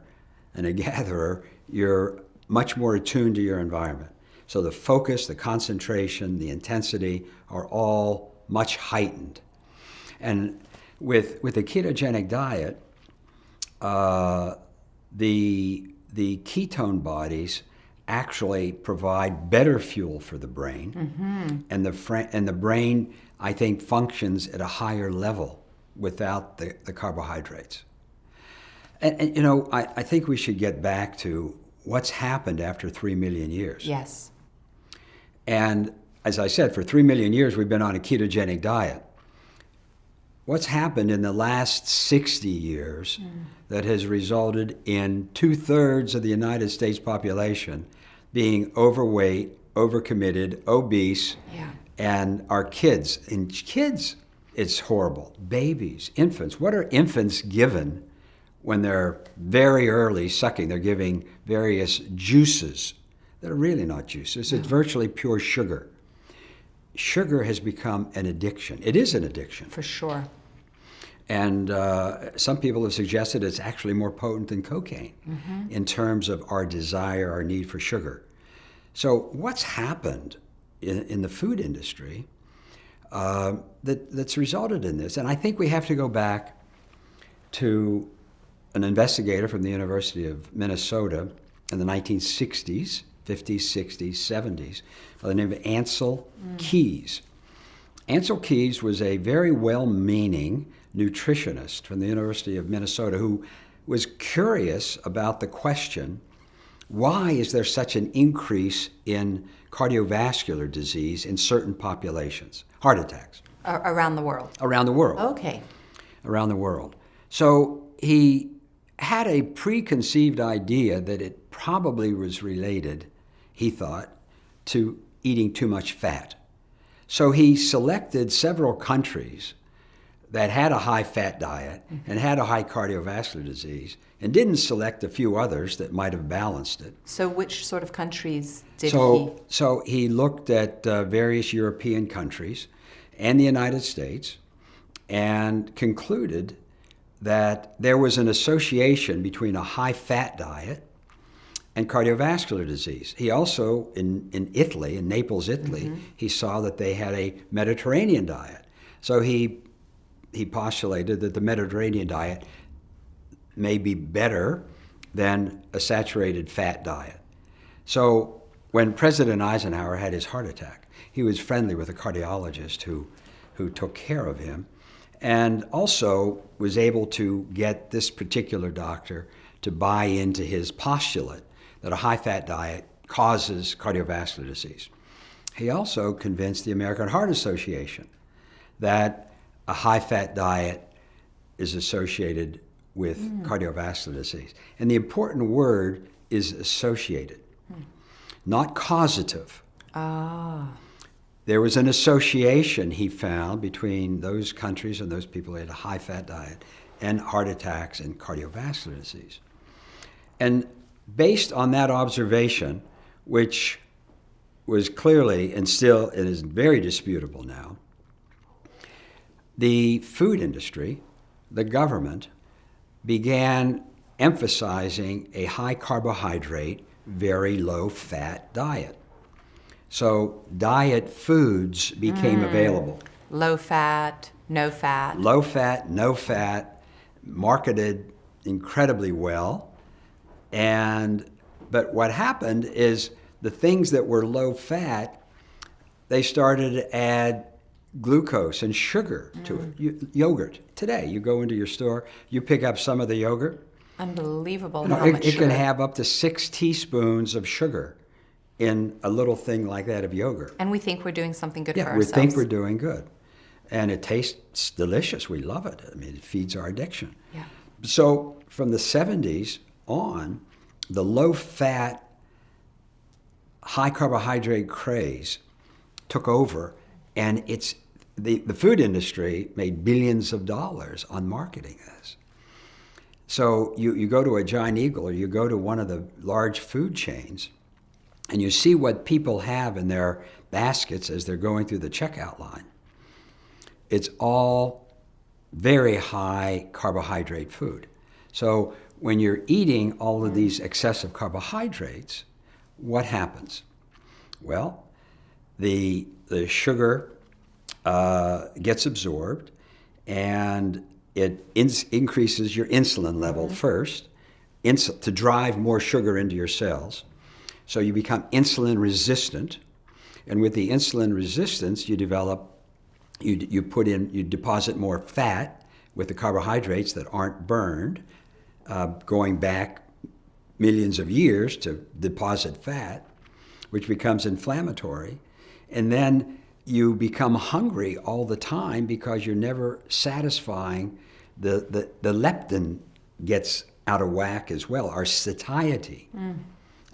and a gatherer, you're much more attuned to your environment. So the focus, the concentration, the intensity are all much heightened. And with a ketogenic diet, the ketone bodies actually provide better fuel for the brain, and the brain, I think, functions at a higher level without the carbohydrates. And you know, I think we should get back to what's happened after 3 million years. Yes. And as I said, for 3 million years we've been on a ketogenic diet. What's happened in the last 60 years that has resulted in 2/3 of the United States population being overweight, overcommitted, obese, and our kids. In kids, it's horrible. Babies, infants. What are infants given when they're very early sucking? They're giving various juices that are really not juices. It's virtually pure sugar. Sugar has become an addiction. It is an addiction. For sure. And some people have suggested it's actually more potent than cocaine in terms of our desire, our need for sugar. So what's happened in the food industry, that's resulted in this. And I think we have to go back to an investigator from the University of Minnesota in the 1960s, 50s, 60s, 70s, by the name of Ansel Keys. Ansel Keys was a very well-meaning nutritionist from the University of Minnesota who was curious about the question, why is there such an increase in cardiovascular disease in certain populations, heart attacks? Around the world? Around the world. Okay. Around the world. So he had a preconceived idea that it probably was related, he thought, to eating too much fat. So he selected several countries that had a high-fat diet and had a high cardiovascular disease, and didn't select a few others that might have balanced it. So which sort of countries did he? So he looked at various European countries and the United States and concluded that there was an association between a high-fat diet and cardiovascular disease. He also, in Italy, in Naples, Italy, he saw that they had a Mediterranean diet. So he postulated that the Mediterranean diet may be better than a saturated fat diet. So when President Eisenhower had his heart attack, he was friendly with a cardiologist who took care of him, and also was able to get this particular doctor to buy into his postulate that a high-fat diet causes cardiovascular disease. He also convinced the American Heart Association that a high-fat diet is associated with cardiovascular disease. And the important word is associated, not causative. There was an association, he found, between those countries and those people who had a high-fat diet and heart attacks and cardiovascular disease. And based on that observation, which was clearly, and still it is very disputable now, the food industry, the government, began emphasizing a high carbohydrate, very low fat diet. So diet foods became available. Low fat, no fat. Low fat, no fat, marketed incredibly well. But what happened is the things that were low fat, they started to add glucose and sugar to it. Yogurt. Today, you go into your store, you pick up some of the yogurt. Unbelievable. It can have up to 6 teaspoons of sugar in a little thing like that of yogurt. And we think we're doing something good for Yeah, we ourselves. think we're doing good. And it tastes delicious. We love it. I mean, it feeds our addiction. Yeah. So from the 70s on, the low-fat, high-carbohydrate craze took over, and the food industry made billions of dollars on marketing this. So you go to a Giant Eagle or you go to one of the large food chains, and you see what people have in their baskets as they're going through the checkout line. It's all very high carbohydrate food. So when you're eating all of these excessive carbohydrates, what happens? Well, the sugar gets absorbed, and it increases your insulin level first to drive more sugar into your cells. So you become insulin resistant, and with the insulin resistance, you deposit more fat with the carbohydrates that aren't burned, going back millions of years to deposit fat, which becomes inflammatory. And then you become hungry all the time because you're never satisfying. The leptin gets out of whack as well, our satiety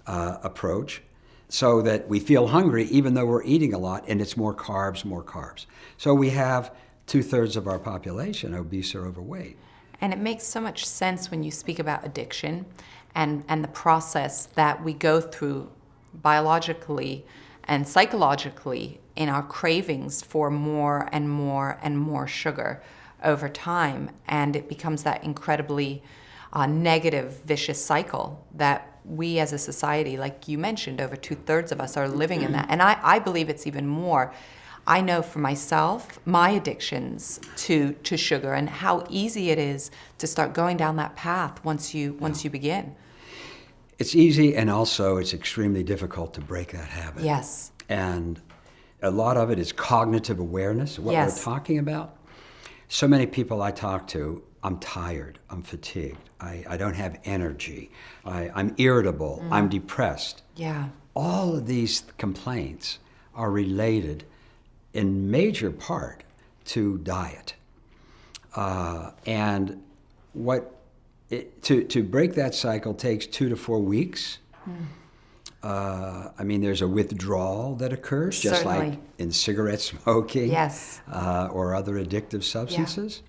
approach, so that we feel hungry even though we're eating a lot, and it's more carbs, more carbs. So we have 2/3 of our population obese or overweight. And it makes so much sense when you speak about addiction and the process that we go through biologically and psychologically in our cravings for more and more and more sugar over time. And it becomes that incredibly negative, vicious cycle that we as a society, like you mentioned, over 2/3 of us are living in that. And I believe it's even more I know for myself, my addictions to sugar and how easy it is to start going down that path once you begin. It's easy, and also it's extremely difficult to break that habit. Yes. And a lot of it is cognitive awareness, what Yes. we're talking about. So many people I talk to, I'm tired, I'm fatigued, I don't have energy, I'm irritable, I'm depressed. Yeah. All of these complaints are related in major part to diet. And to break that cycle takes 2 to 4 weeks. I mean, there's a withdrawal that occurs, just Certainly. like in cigarette smoking, Yes. or other addictive substances.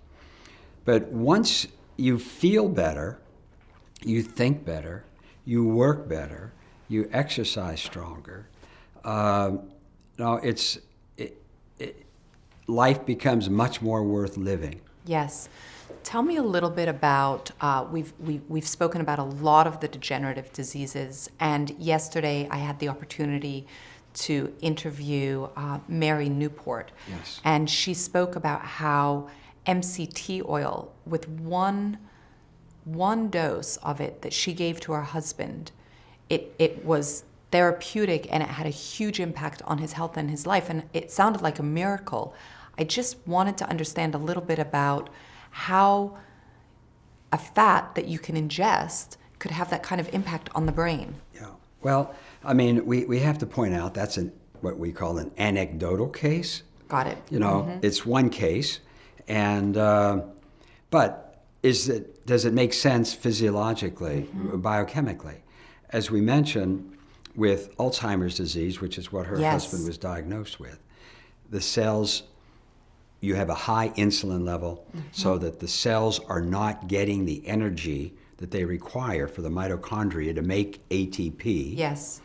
But once you feel better, you think better, you work better, you exercise stronger, life becomes much more worth living. Yes. Tell me a little bit about, we've spoken about a lot of the degenerative diseases, and yesterday I had the opportunity to interview Mary Newport. Yes. And she spoke about how MCT oil, with one dose of it that she gave to her husband, it was therapeutic, and it had a huge impact on his health and his life, and it sounded like a miracle. I just wanted to understand a little bit about how a fat that you can ingest could have that kind of impact on the brain. Yeah. Well, I mean, we have to point out that's what we call an anecdotal case. Got it. You know, it's one case, and but does it make sense physiologically, biochemically? As we mentioned, with Alzheimer's disease, which is what her Yes. husband was diagnosed with, the cells, you have a high insulin level so that the cells are not getting the energy that they require for the mitochondria to make ATP. Yes.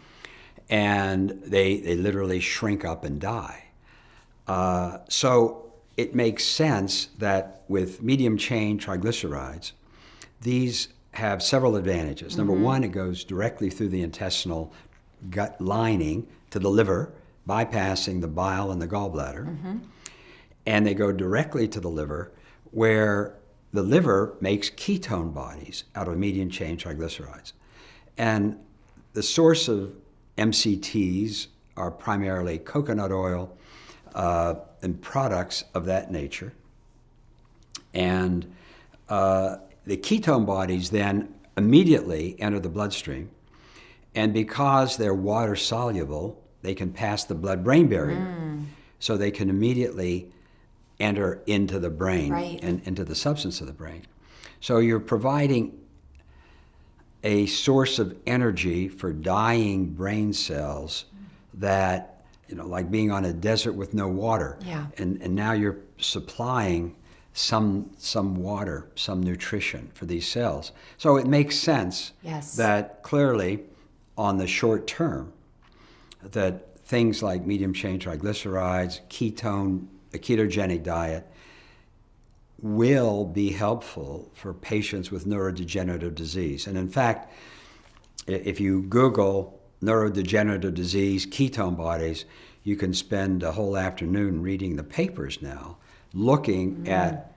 And they literally shrink up and die. So it makes sense that with medium chain triglycerides, these have several advantages. Number one, it goes directly through the intestinal gut lining to the liver, bypassing the bile and the gallbladder. And they go directly to the liver, where the liver makes ketone bodies out of medium chain triglycerides. And the source of MCTs are primarily coconut oil and products of that nature. And the ketone bodies then immediately enter the bloodstream. And because they're water soluble, they can pass the blood-brain barrier. So they can immediately enter into the brain Right. and into the substance of the brain. So you're providing a source of energy for dying brain cells that, like being on a desert with no water. Yeah. And now you're supplying some water, some nutrition for these cells. So it makes sense Yes. that clearly on the short term, that things like medium chain triglycerides, a ketogenic diet will be helpful for patients with neurodegenerative disease. And in fact, if you Google neurodegenerative disease, ketone bodies, you can spend a whole afternoon reading the papers now, looking at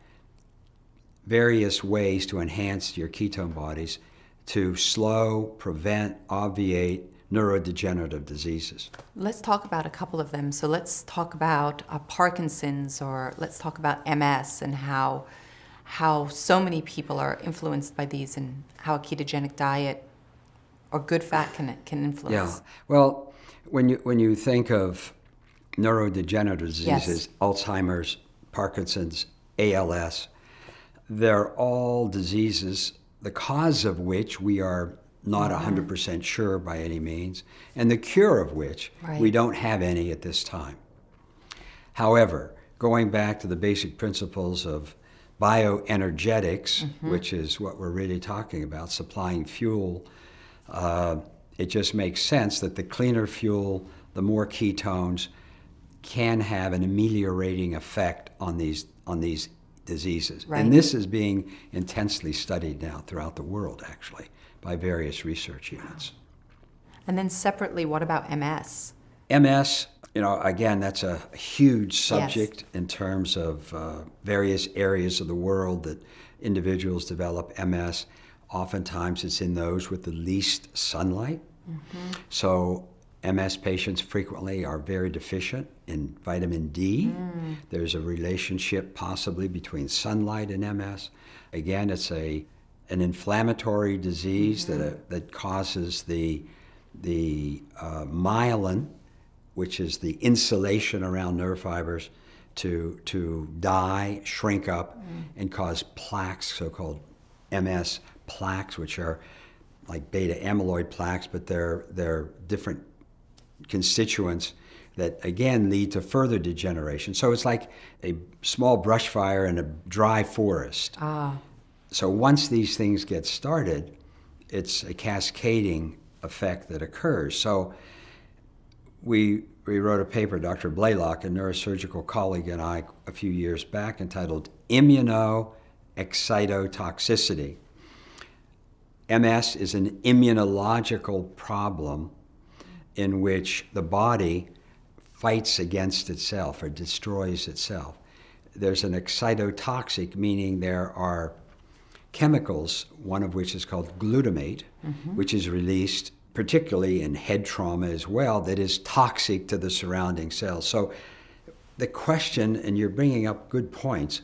various ways to enhance your ketone bodies to slow, prevent, obviate neurodegenerative diseases. Let's talk about a couple of them. So let's talk about Parkinson's, or let's talk about MS, and how so many people are influenced by these, and how a ketogenic diet or good fat can influence. Yeah. Well, when you think of neurodegenerative diseases, Yes. Alzheimer's, Parkinson's, ALS, they're all diseases, the cause of which we are not 100% sure by any means, and the cure of which Right. we don't have any at this time. However, going back to the basic principles of bioenergetics, which is what we're really talking about, supplying fuel, it just makes sense that the cleaner fuel, the more ketones, can have an ameliorating effect on these diseases. Right. And this is being intensely studied now throughout the world, actually, by various research units. And then separately, what about MS? MS, again, that's a huge subject in terms of various areas of the world that individuals develop MS. Oftentimes it's in those with the least sunlight. So MS patients frequently are very deficient in vitamin D. There's a relationship possibly between sunlight and MS. Again, it's an inflammatory disease that causes the myelin, which is the insulation around nerve fibers, to die, shrink up, and cause plaques, so-called MS plaques, which are like beta amyloid plaques, but they're different constituents that again lead to further degeneration. So it's like a small brush fire in a dry forest. So once these things get started, it's a cascading effect that occurs. So we wrote a paper, Dr. Blaylock, a neurosurgical colleague, and I, a few years back, entitled Immunoexcitotoxicity. MS is an immunological problem in which the body fights against itself or destroys itself. There's an excitotoxic, meaning there are chemicals, one of which is called glutamate, which is released particularly in head trauma as well, that is toxic to the surrounding cells. So the question, and you're bringing up good points,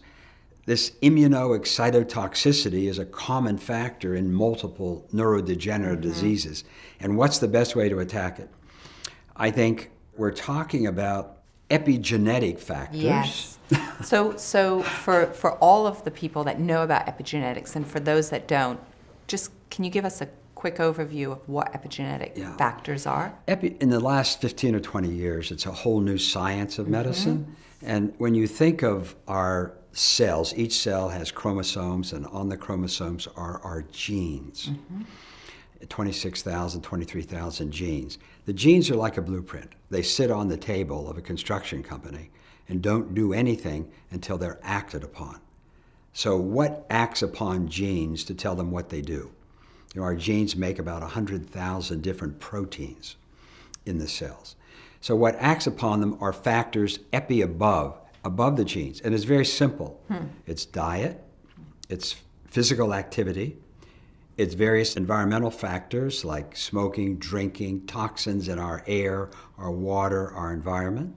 this immunoexcitotoxicity is a common factor in multiple neurodegenerative diseases. And what's the best way to attack it? I think we're talking about epigenetic factors. Yes. So for all of the people that know about epigenetics and for those that don't, just can you give us a quick overview of what epigenetic factors are? In the last 15 or 20 years, it's a whole new science of medicine. And when you think of our cells, each cell has chromosomes, and on the chromosomes are our genes. 26,000, 23,000 genes. The genes are like a blueprint. They sit on the table of a construction company and don't do anything until they're acted upon. So what acts upon genes to tell them what they do? Our genes make about 100,000 different proteins in the cells. So what acts upon them are factors above the genes. And it's very simple. It's diet, it's physical activity, it's various environmental factors like smoking, drinking, toxins in our air, our water, our environment,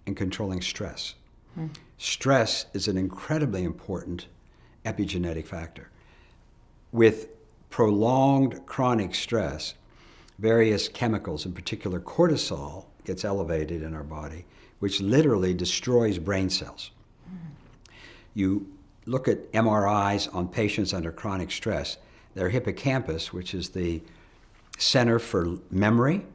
and controlling stress. Stress is an incredibly important epigenetic factor. With prolonged chronic stress, various chemicals, in particular cortisol, gets elevated in our body, which literally destroys brain cells. You look at MRIs on patients under chronic stress, their hippocampus, which is the center for memory,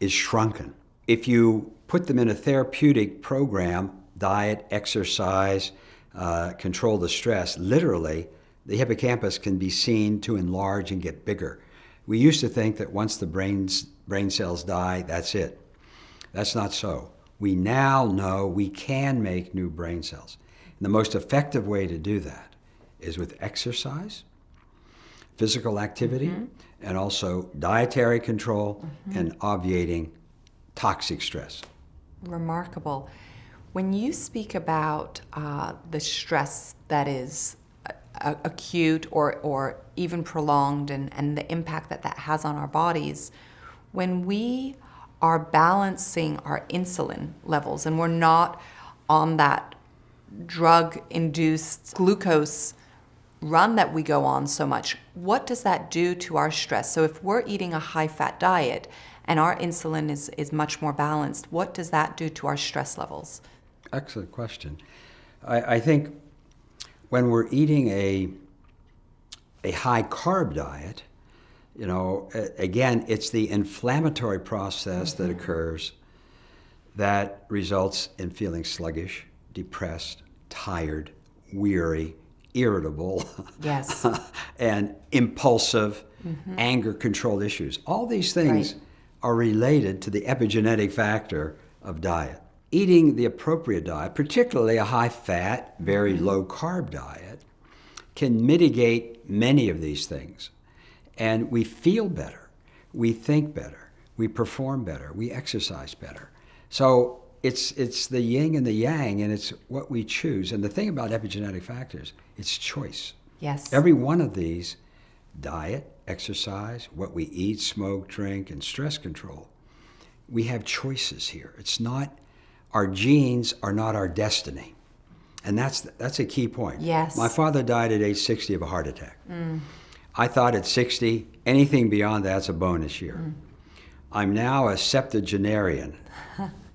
is shrunken. If you put them in a therapeutic program, diet, exercise, control the stress, literally, the hippocampus can be seen to enlarge and get bigger. We used to think that once the brain cells die, that's it. That's not so. We now know we can make new brain cells. And the most effective way to do that is with exercise, physical activity, and also dietary control and obviating toxic stress. Remarkable. When you speak about the stress that is acute or even prolonged and the impact that that has on our bodies, when we are balancing our insulin levels and we're not on that drug-induced glucose run that we go on so much, what does that do to our stress? So if we're eating a high-fat diet and our insulin is much more balanced, what does that do to our stress levels? Excellent question. I think when we're eating a high-carb diet, again, it's the inflammatory process that occurs that results in feeling sluggish, depressed, tired, weary, irritable, and impulsive, anger control issues. All these things are related to the epigenetic factor of diet. Eating the appropriate diet, particularly a high-fat, very low-carb diet, can mitigate many of these things. And we feel better, we think better, we perform better, we exercise better. So it's the yin and the yang, and it's what we choose. And the thing about epigenetic factors, it's choice. Yes. Every one of these, diet, exercise, what we eat, smoke, drink, and stress control, we have choices here. It's not, our genes are not our destiny. And that's a key point. Yes. My father died at age 60 of a heart attack. I thought at 60, anything beyond that's a bonus year. I'm now a septuagenarian.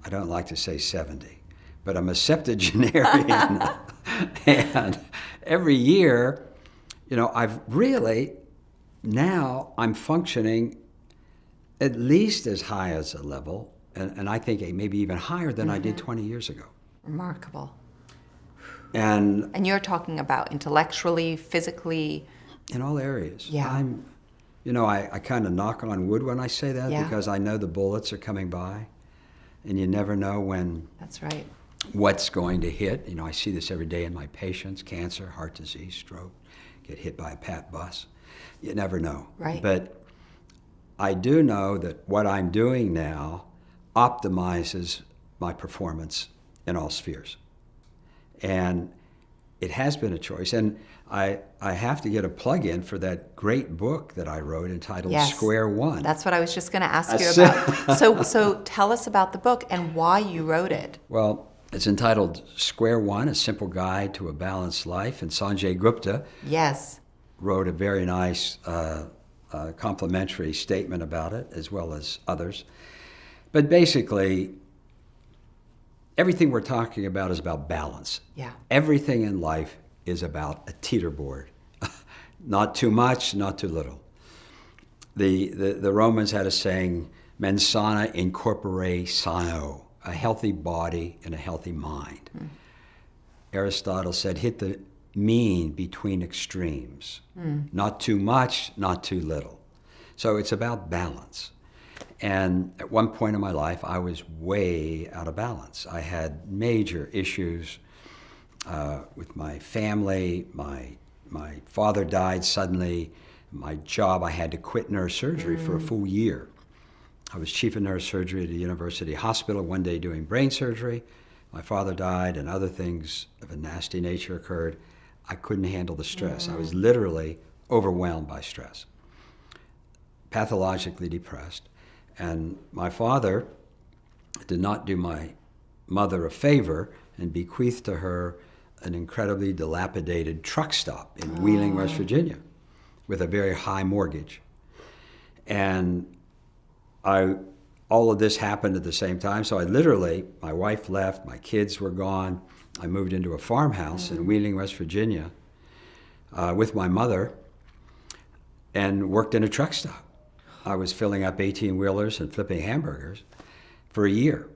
I don't like to say 70, but I'm a septuagenarian. And every year, you know, now I'm functioning at least as high as a level, and I think maybe even higher than I did 20 years ago. Remarkable. And you're talking about intellectually, physically. In all areas. Yeah. I kind of knock on wood when I say that, Yeah. because I know the bullets are coming by, and you never know when. That's right. What's going to hit. You know, I see this every day in my patients: cancer, heart disease, stroke, get hit by a PAT bus. You never know. Right. But I do know that what I'm doing now optimizes my performance in all spheres. And it has been a choice. And I have to get a plug in for that great book that I wrote entitled Yes. Square One. That's what I was just going to ask you That's- about. So tell us about the book and why you wrote it. Well, it's entitled Square One, A Simple Guide to a Balanced Life. And Sanjay Gupta Yes. wrote a very nice complimentary statement about it, as well as others. But basically, everything we're talking about is about balance. Yeah. Everything in life is about a teeterboard. Not too much, not too little. The Romans had a saying, mens sana in corpore sano, a healthy body and a healthy mind. Aristotle said, hit the mean between extremes. Not too much, not too little. So it's about balance. And at one point in my life, I was way out of balance. I had major issues with my family. My father died suddenly. My job, I had to quit neurosurgery for a full year. I was chief of neurosurgery at a university hospital one day doing brain surgery. My father died, and other things of a nasty nature occurred. I couldn't handle the stress. I was literally overwhelmed by stress, pathologically depressed. And my father did not do my mother a favor and bequeathed to her an incredibly dilapidated truck stop in Wheeling, West Virginia, with a very high mortgage. And all of this happened at the same time. So I literally, my wife left, my kids were gone. I moved into a farmhouse in Wheeling, West Virginia, with my mother, and worked in a truck stop. I was filling up 18-wheelers and flipping hamburgers for a year.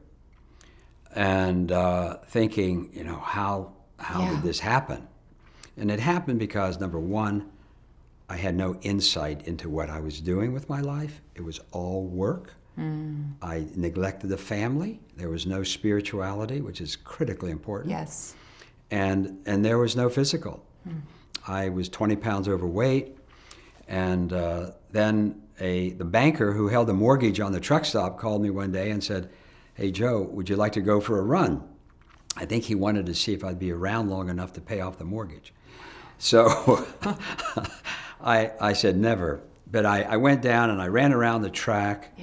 And thinking, you know, how did this happen? And it happened because, number one, I had no insight into what I was doing with my life. It was all work. I neglected the family. There was no spirituality, which is critically important. Yes. And there was no physical. I was 20 pounds overweight, and then the banker who held the mortgage on the truck stop called me one day and said, "Hey, Joe, would you like to go for a run?" I think he wanted to see if I'd be around long enough to pay off the mortgage. So I said never. But I went down and I ran around the track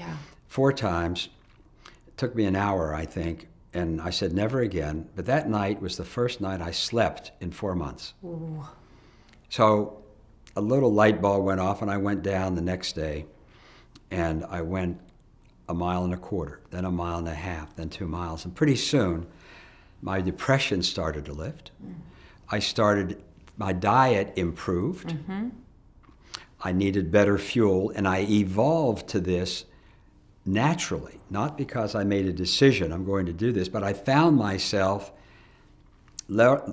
4 times. It took me an hour, I think. And I said never again. But that night was the first night I slept in 4 months. Ooh. So a little light bulb went off, and I went down the next day, and I went 1.25 miles, then 1.5 miles, then 2 miles. And pretty soon, my depression started to lift. My diet improved. I needed better fuel, and I evolved to this naturally, not because I made a decision, I'm going to do this, but I found myself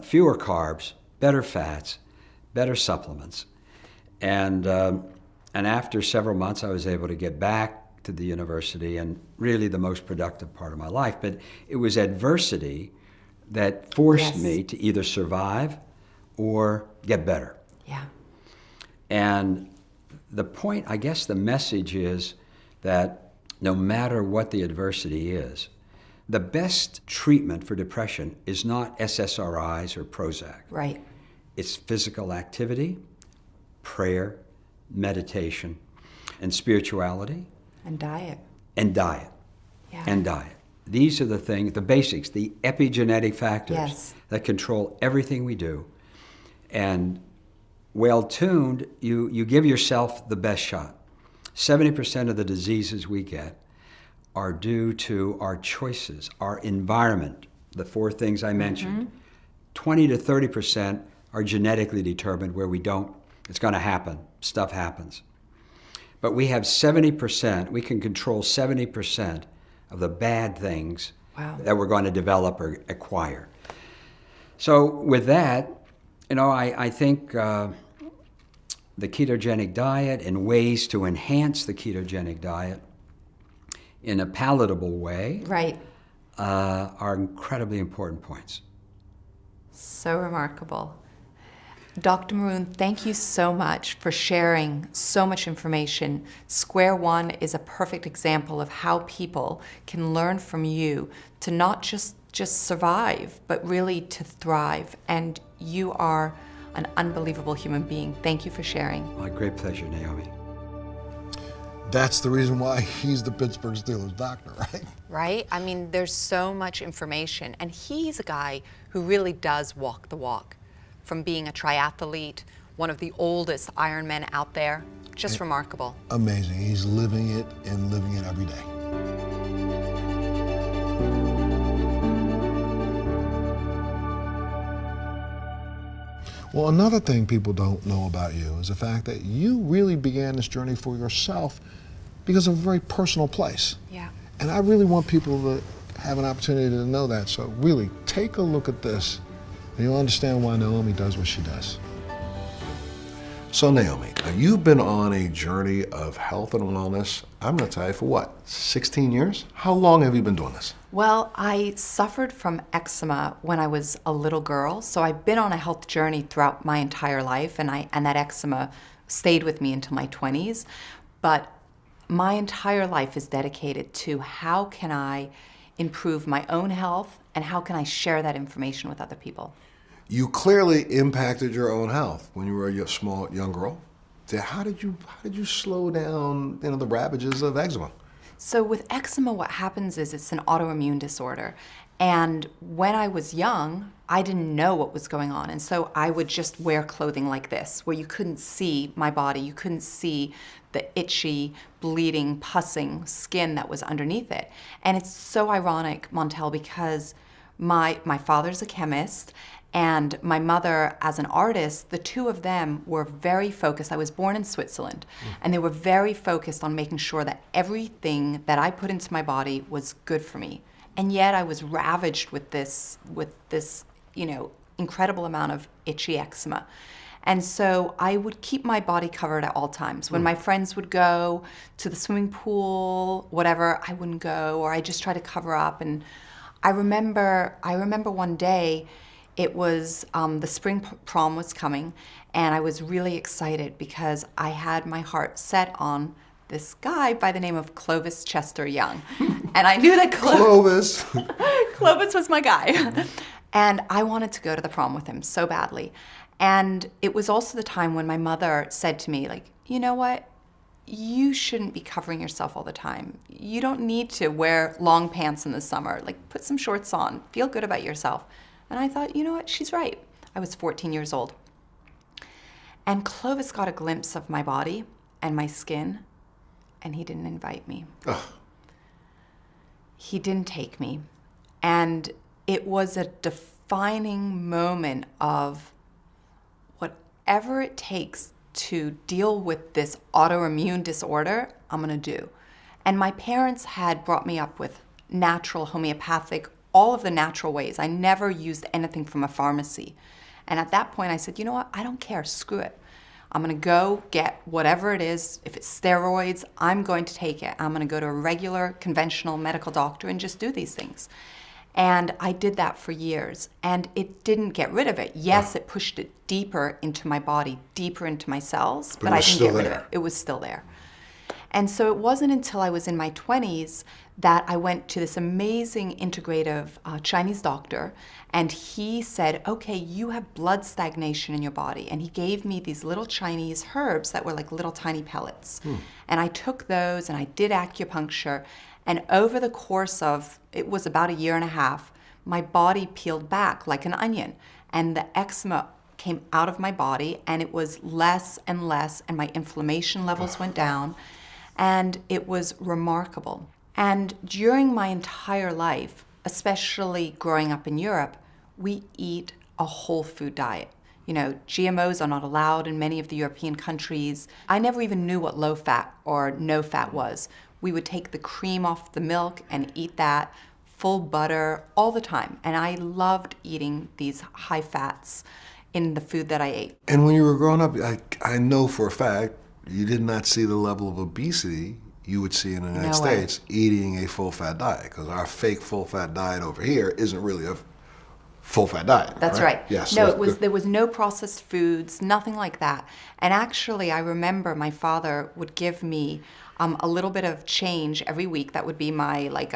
fewer carbs, better fats, better supplements. And after several months, I was able to get back to the university, and really the most productive part of my life. But it was adversity that forced me to either survive or get better. Yeah. And the point, I guess the message is that no matter what the adversity is. The best treatment for depression is not SSRIs or Prozac. Right. It's physical activity, prayer, meditation, and spirituality. And diet. And diet. Yeah. And diet. These are the things, the basics, the epigenetic factors Yes. that control everything we do. And well-tuned, you give yourself the best shot. 70% of the diseases we get are due to our choices, our environment, the four things I mentioned. 20 to 30% are genetically determined where we don't, it's going to happen, stuff happens. But we have 70%, we can control 70% of the bad things that we're going to develop or acquire. So with that, I think the ketogenic diet and ways to enhance the ketogenic diet in a palatable way are incredibly important points. So remarkable. Dr. Maroon, thank you so much for sharing so much information. Square One is a perfect example of how people can learn from you to not just survive, but really to thrive. And you are an unbelievable human being. Thank you for sharing. My great pleasure, Naomi. That's the reason why he's the Pittsburgh Steelers doctor, right? Right? I mean, there's so much information, and he's a guy who really does walk the walk. From being a triathlete, one of the oldest Ironmen out there, just remarkable. Amazing. He's living it and living it every day. Well, another thing people don't know about you is the fact that you really began this journey for yourself because of a very personal place. Yeah. And I really want people to have an opportunity to know that. So really, take a look at this and you'll understand why Naomi does what she does. So Naomi, you've been on a journey of health and wellness, I'm gonna tell you, for what, 16 years? How long have you been doing this? Well, I suffered from eczema when I was a little girl, so I've been on a health journey throughout my entire life, and that eczema stayed with me until my 20s. But my entire life is dedicated to how can I improve my own health and how can I share that information with other people. You clearly impacted your own health when you were a small young girl. How did you slow down the ravages of eczema? So with eczema, what happens is it's an autoimmune disorder. And when I was young, I didn't know what was going on. And so I would just wear clothing like this, where you couldn't see my body. You couldn't see the itchy, bleeding, pussing skin that was underneath it. And it's so ironic, Montel, because my father's a chemist, and my mother, as an artist, the two of them were very focused. I was born in Switzerland, and they were very focused on making sure that everything that I put into my body was good for me. And yet I was ravaged with this, incredible amount of itchy eczema. And so I would keep my body covered at all times. When my friends would go to the swimming pool, whatever, I wouldn't go, or I just try to cover up. And I remember one day, it was the spring prom was coming, and I was really excited because I had my heart set on this guy by the name of Clovis Chester Young. And I knew that Clovis was my guy. And I wanted to go to the prom with him so badly. And it was also the time when my mother said to me, you know what? You shouldn't be covering yourself all the time. You don't need to wear long pants in the summer. Put some shorts on. Feel good about yourself. And I thought, you know what, she's right. I was 14 years old. And Clovis got a glimpse of my body and my skin, and he didn't invite me. Ugh. He didn't take me. And it was a defining moment of whatever it takes to deal with this autoimmune disorder, I'm gonna do. And my parents had brought me up with natural, homeopathic, all of the natural ways. I never used anything from a pharmacy. And at that point I said, you know what, I don't care, screw it. I'm gonna go get whatever it is. If it's steroids, I'm going to take it. I'm gonna go to a regular, conventional medical doctor and just do these things. And I did that for years, and it didn't get rid of it. Yes, it pushed it deeper into my body, deeper into my cells, but I didn't get rid of it. It was still there. And so it wasn't until I was in my 20s that I went to this amazing integrative Chinese doctor, and he said, okay, you have blood stagnation in your body. And he gave me these little Chinese herbs that were like little tiny pellets. And I took those and I did acupuncture. And over the course of, it was about a year and a half, my body peeled back like an onion. And the eczema came out of my body, and it was less and less, and my inflammation levels went down. And it was remarkable. And during my entire life, especially growing up in Europe, we eat a whole food diet. You know, GMOs are not allowed in many of the European countries. I never even knew what low fat or no fat was. We would take the cream off the milk and eat that, full butter, all the time. And I loved eating these high fats in the food that I ate. And when you were growing up, I know for a fact you did not see the level of obesity you would see in the United States eating a full-fat diet, because our fake full-fat diet over here isn't really a full-fat diet. That's right. Yes. No, there was no processed foods, nothing like that. And actually, I remember my father would give me a little bit of change every week. That would be my, like,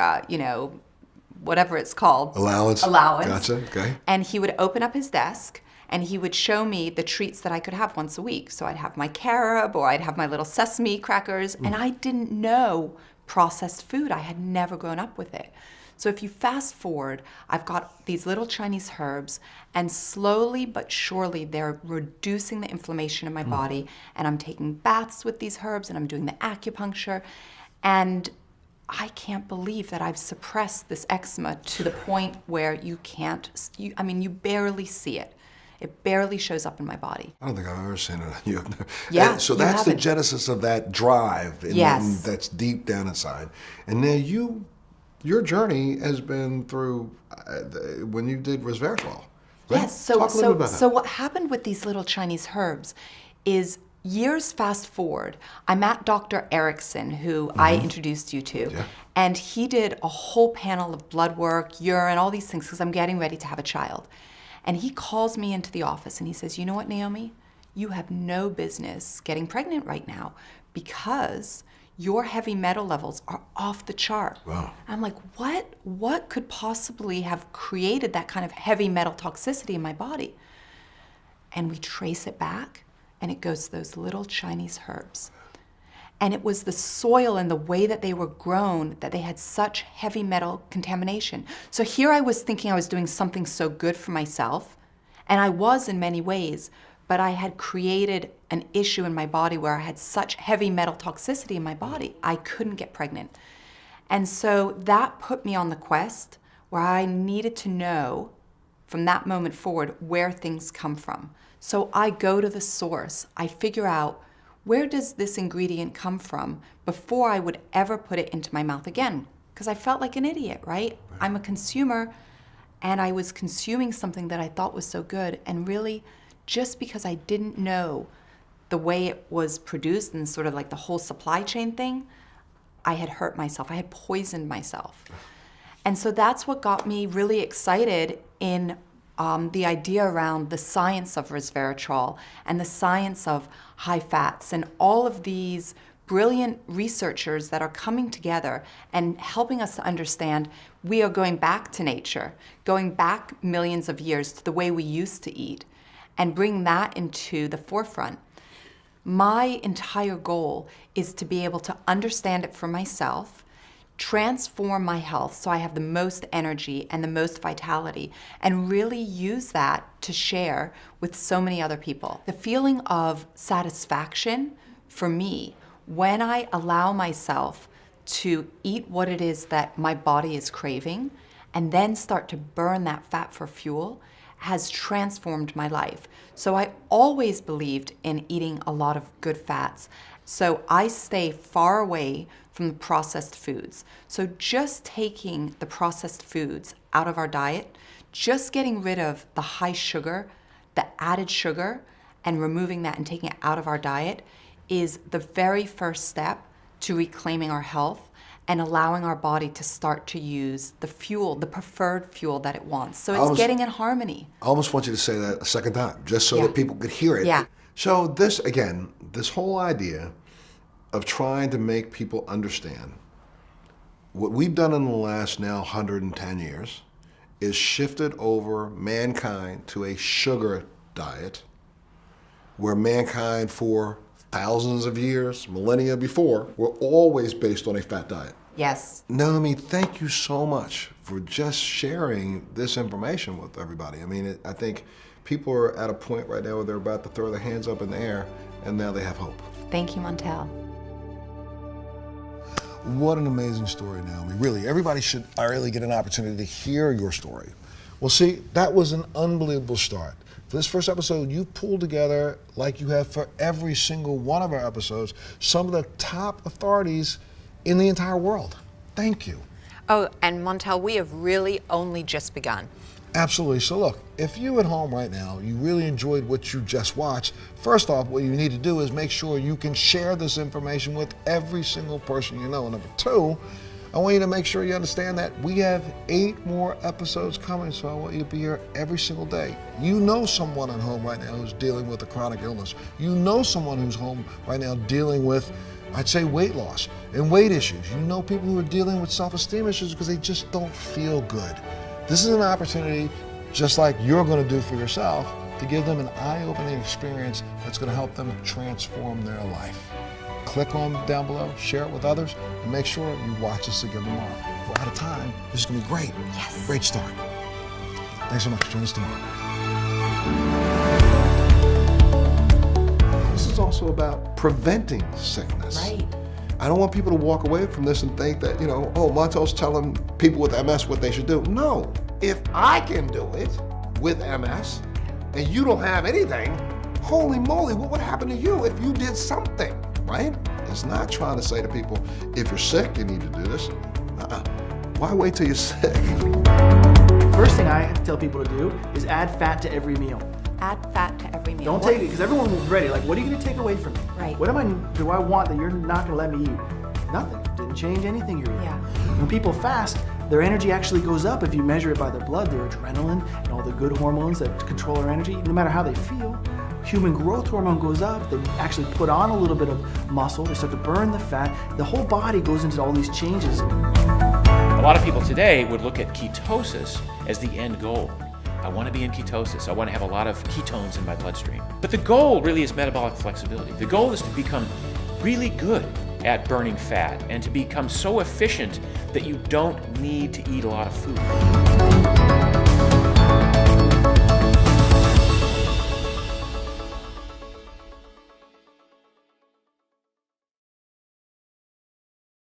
whatever it's called. Allowance. Gotcha, okay. And he would open up his desk, and he would show me the treats that I could have once a week. So I'd have my carob, or I'd have my little sesame crackers, and I didn't know processed food. I had never grown up with it. So if you fast forward, I've got these little Chinese herbs, and slowly but surely they're reducing the inflammation in my body, and I'm taking baths with these herbs, and I'm doing the acupuncture, and I can't believe that I've suppressed this eczema to the point where you barely see it. It barely shows up in my body. I don't think I've ever seen it on you. Yeah, so that's the genesis of that drive that's deep down inside. And now your journey has been through when you did resveratrol. Right? Yes, Talk a little bit about so that. what happened with these little Chinese herbs is, years fast forward, I met Dr. Erickson, who I introduced you to, and he did a whole panel of blood work, urine, all these things, because I'm getting ready to have a child. And he calls me into the office and he says, you know what, Naomi? You have no business getting pregnant right now, because your heavy metal levels are off the chart. Wow. I'm like, what? What could possibly have created that kind of heavy metal toxicity in my body? And we trace it back, and it goes to those little Chinese herbs. And it was the soil and the way that they were grown that they had such heavy metal contamination. So here I was thinking I was doing something so good for myself, and I was in many ways, but I had created an issue in my body where I had such heavy metal toxicity in my body, I couldn't get pregnant. And so that put me on the quest where I needed to know from that moment forward where things come from. So I go to the source. I figure out, where does this ingredient come from before I would ever put it into my mouth again? Because I felt like an idiot, right? I'm a consumer, and I was consuming something that I thought was so good, and really, just because I didn't know the way it was produced and sort of like the whole supply chain thing, I had hurt myself. I had poisoned myself. And so that's what got me really excited in the idea around the science of resveratrol and the science of high fats and all of these brilliant researchers that are coming together and helping us to understand we are going back to nature, going back millions of years to the way we used to eat, and bring that into the forefront. My entire goal is to be able to understand it for myself, transform my health so I have the most energy and the most vitality, and really use that to share with so many other people. The feeling of satisfaction for me when I allow myself to eat what it is that my body is craving and then start to burn that fat for fuel has transformed my life. So I always believed in eating a lot of good fats. So I stay far away from the processed foods. So just taking the processed foods out of our diet, just getting rid of the high sugar, the added sugar, and removing that and taking it out of our diet is the very first step to reclaiming our health and allowing our body to start to use the fuel, the preferred fuel that it wants. So it's getting in harmony. I almost want you to say that a second time, just so that people could hear it. Yeah. So this, again, this whole idea of trying to make people understand what we've done in the last now 110 years is shifted over mankind to a sugar diet, where mankind for thousands of years, millennia before, were always based on a fat diet. Yes. Naomi, thank you so much for just sharing this information with everybody. I mean, I think people are at a point right now where they're about to throw their hands up in the air, and now they have hope. Thank you, Montel. What an amazing story, Naomi. Really, everybody should really get an opportunity to hear your story. Well, see, that was an unbelievable start. For this first episode, you pulled together, like you have for every single one of our episodes, some of the top authorities in the entire world. Thank you. Oh, and Montel, we have really only just begun. Absolutely. So look, if you at home right now, you really enjoyed what you just watched, first off, what you need to do is make sure you can share this information with every single person you know. And number two, I want you to make sure you understand that we have 8 more episodes coming, so I want you to be here every single day. You know someone at home right now who's dealing with a chronic illness. You know someone who's home right now dealing with, I'd say, weight loss and weight issues. You know people who are dealing with self-esteem issues because they just don't feel good. This is an opportunity, just like you're going to do for yourself, to give them an eye-opening experience that's going to help them transform their life. Click on down below, share it with others, and make sure you watch us again tomorrow. We're out of time. This is going to be great. Yes. Great start. Thanks so much. Join us tomorrow. This is also about preventing sickness. Right. I don't want people to walk away from this and think that, oh, Montel's telling people with MS what they should do. No. If I can do it with MS and you don't have anything, holy moly, what would happen to you if you did something, right? It's not trying to say to people, if you're sick, you need to do this. Why wait till you're sick? First thing I tell people to do is add fat to every meal. Add fat to every meal. Don't take it, because everyone was ready. Like, what are you going to take away from me? Right. What do I want that you're not going to let me eat? Nothing. Didn't change anything you're eating. Yeah. When people fast, their energy actually goes up if you measure it by their blood, their adrenaline, and all the good hormones that control our energy, no matter how they feel. Human growth hormone goes up. They actually put on a little bit of muscle. They start to burn the fat. The whole body goes into all these changes. A lot of people today would look at ketosis as the end goal. I want to be in ketosis. I want to have a lot of ketones in my bloodstream. But the goal really is metabolic flexibility. The goal is to become really good at burning fat and to become so efficient that you don't need to eat a lot of food.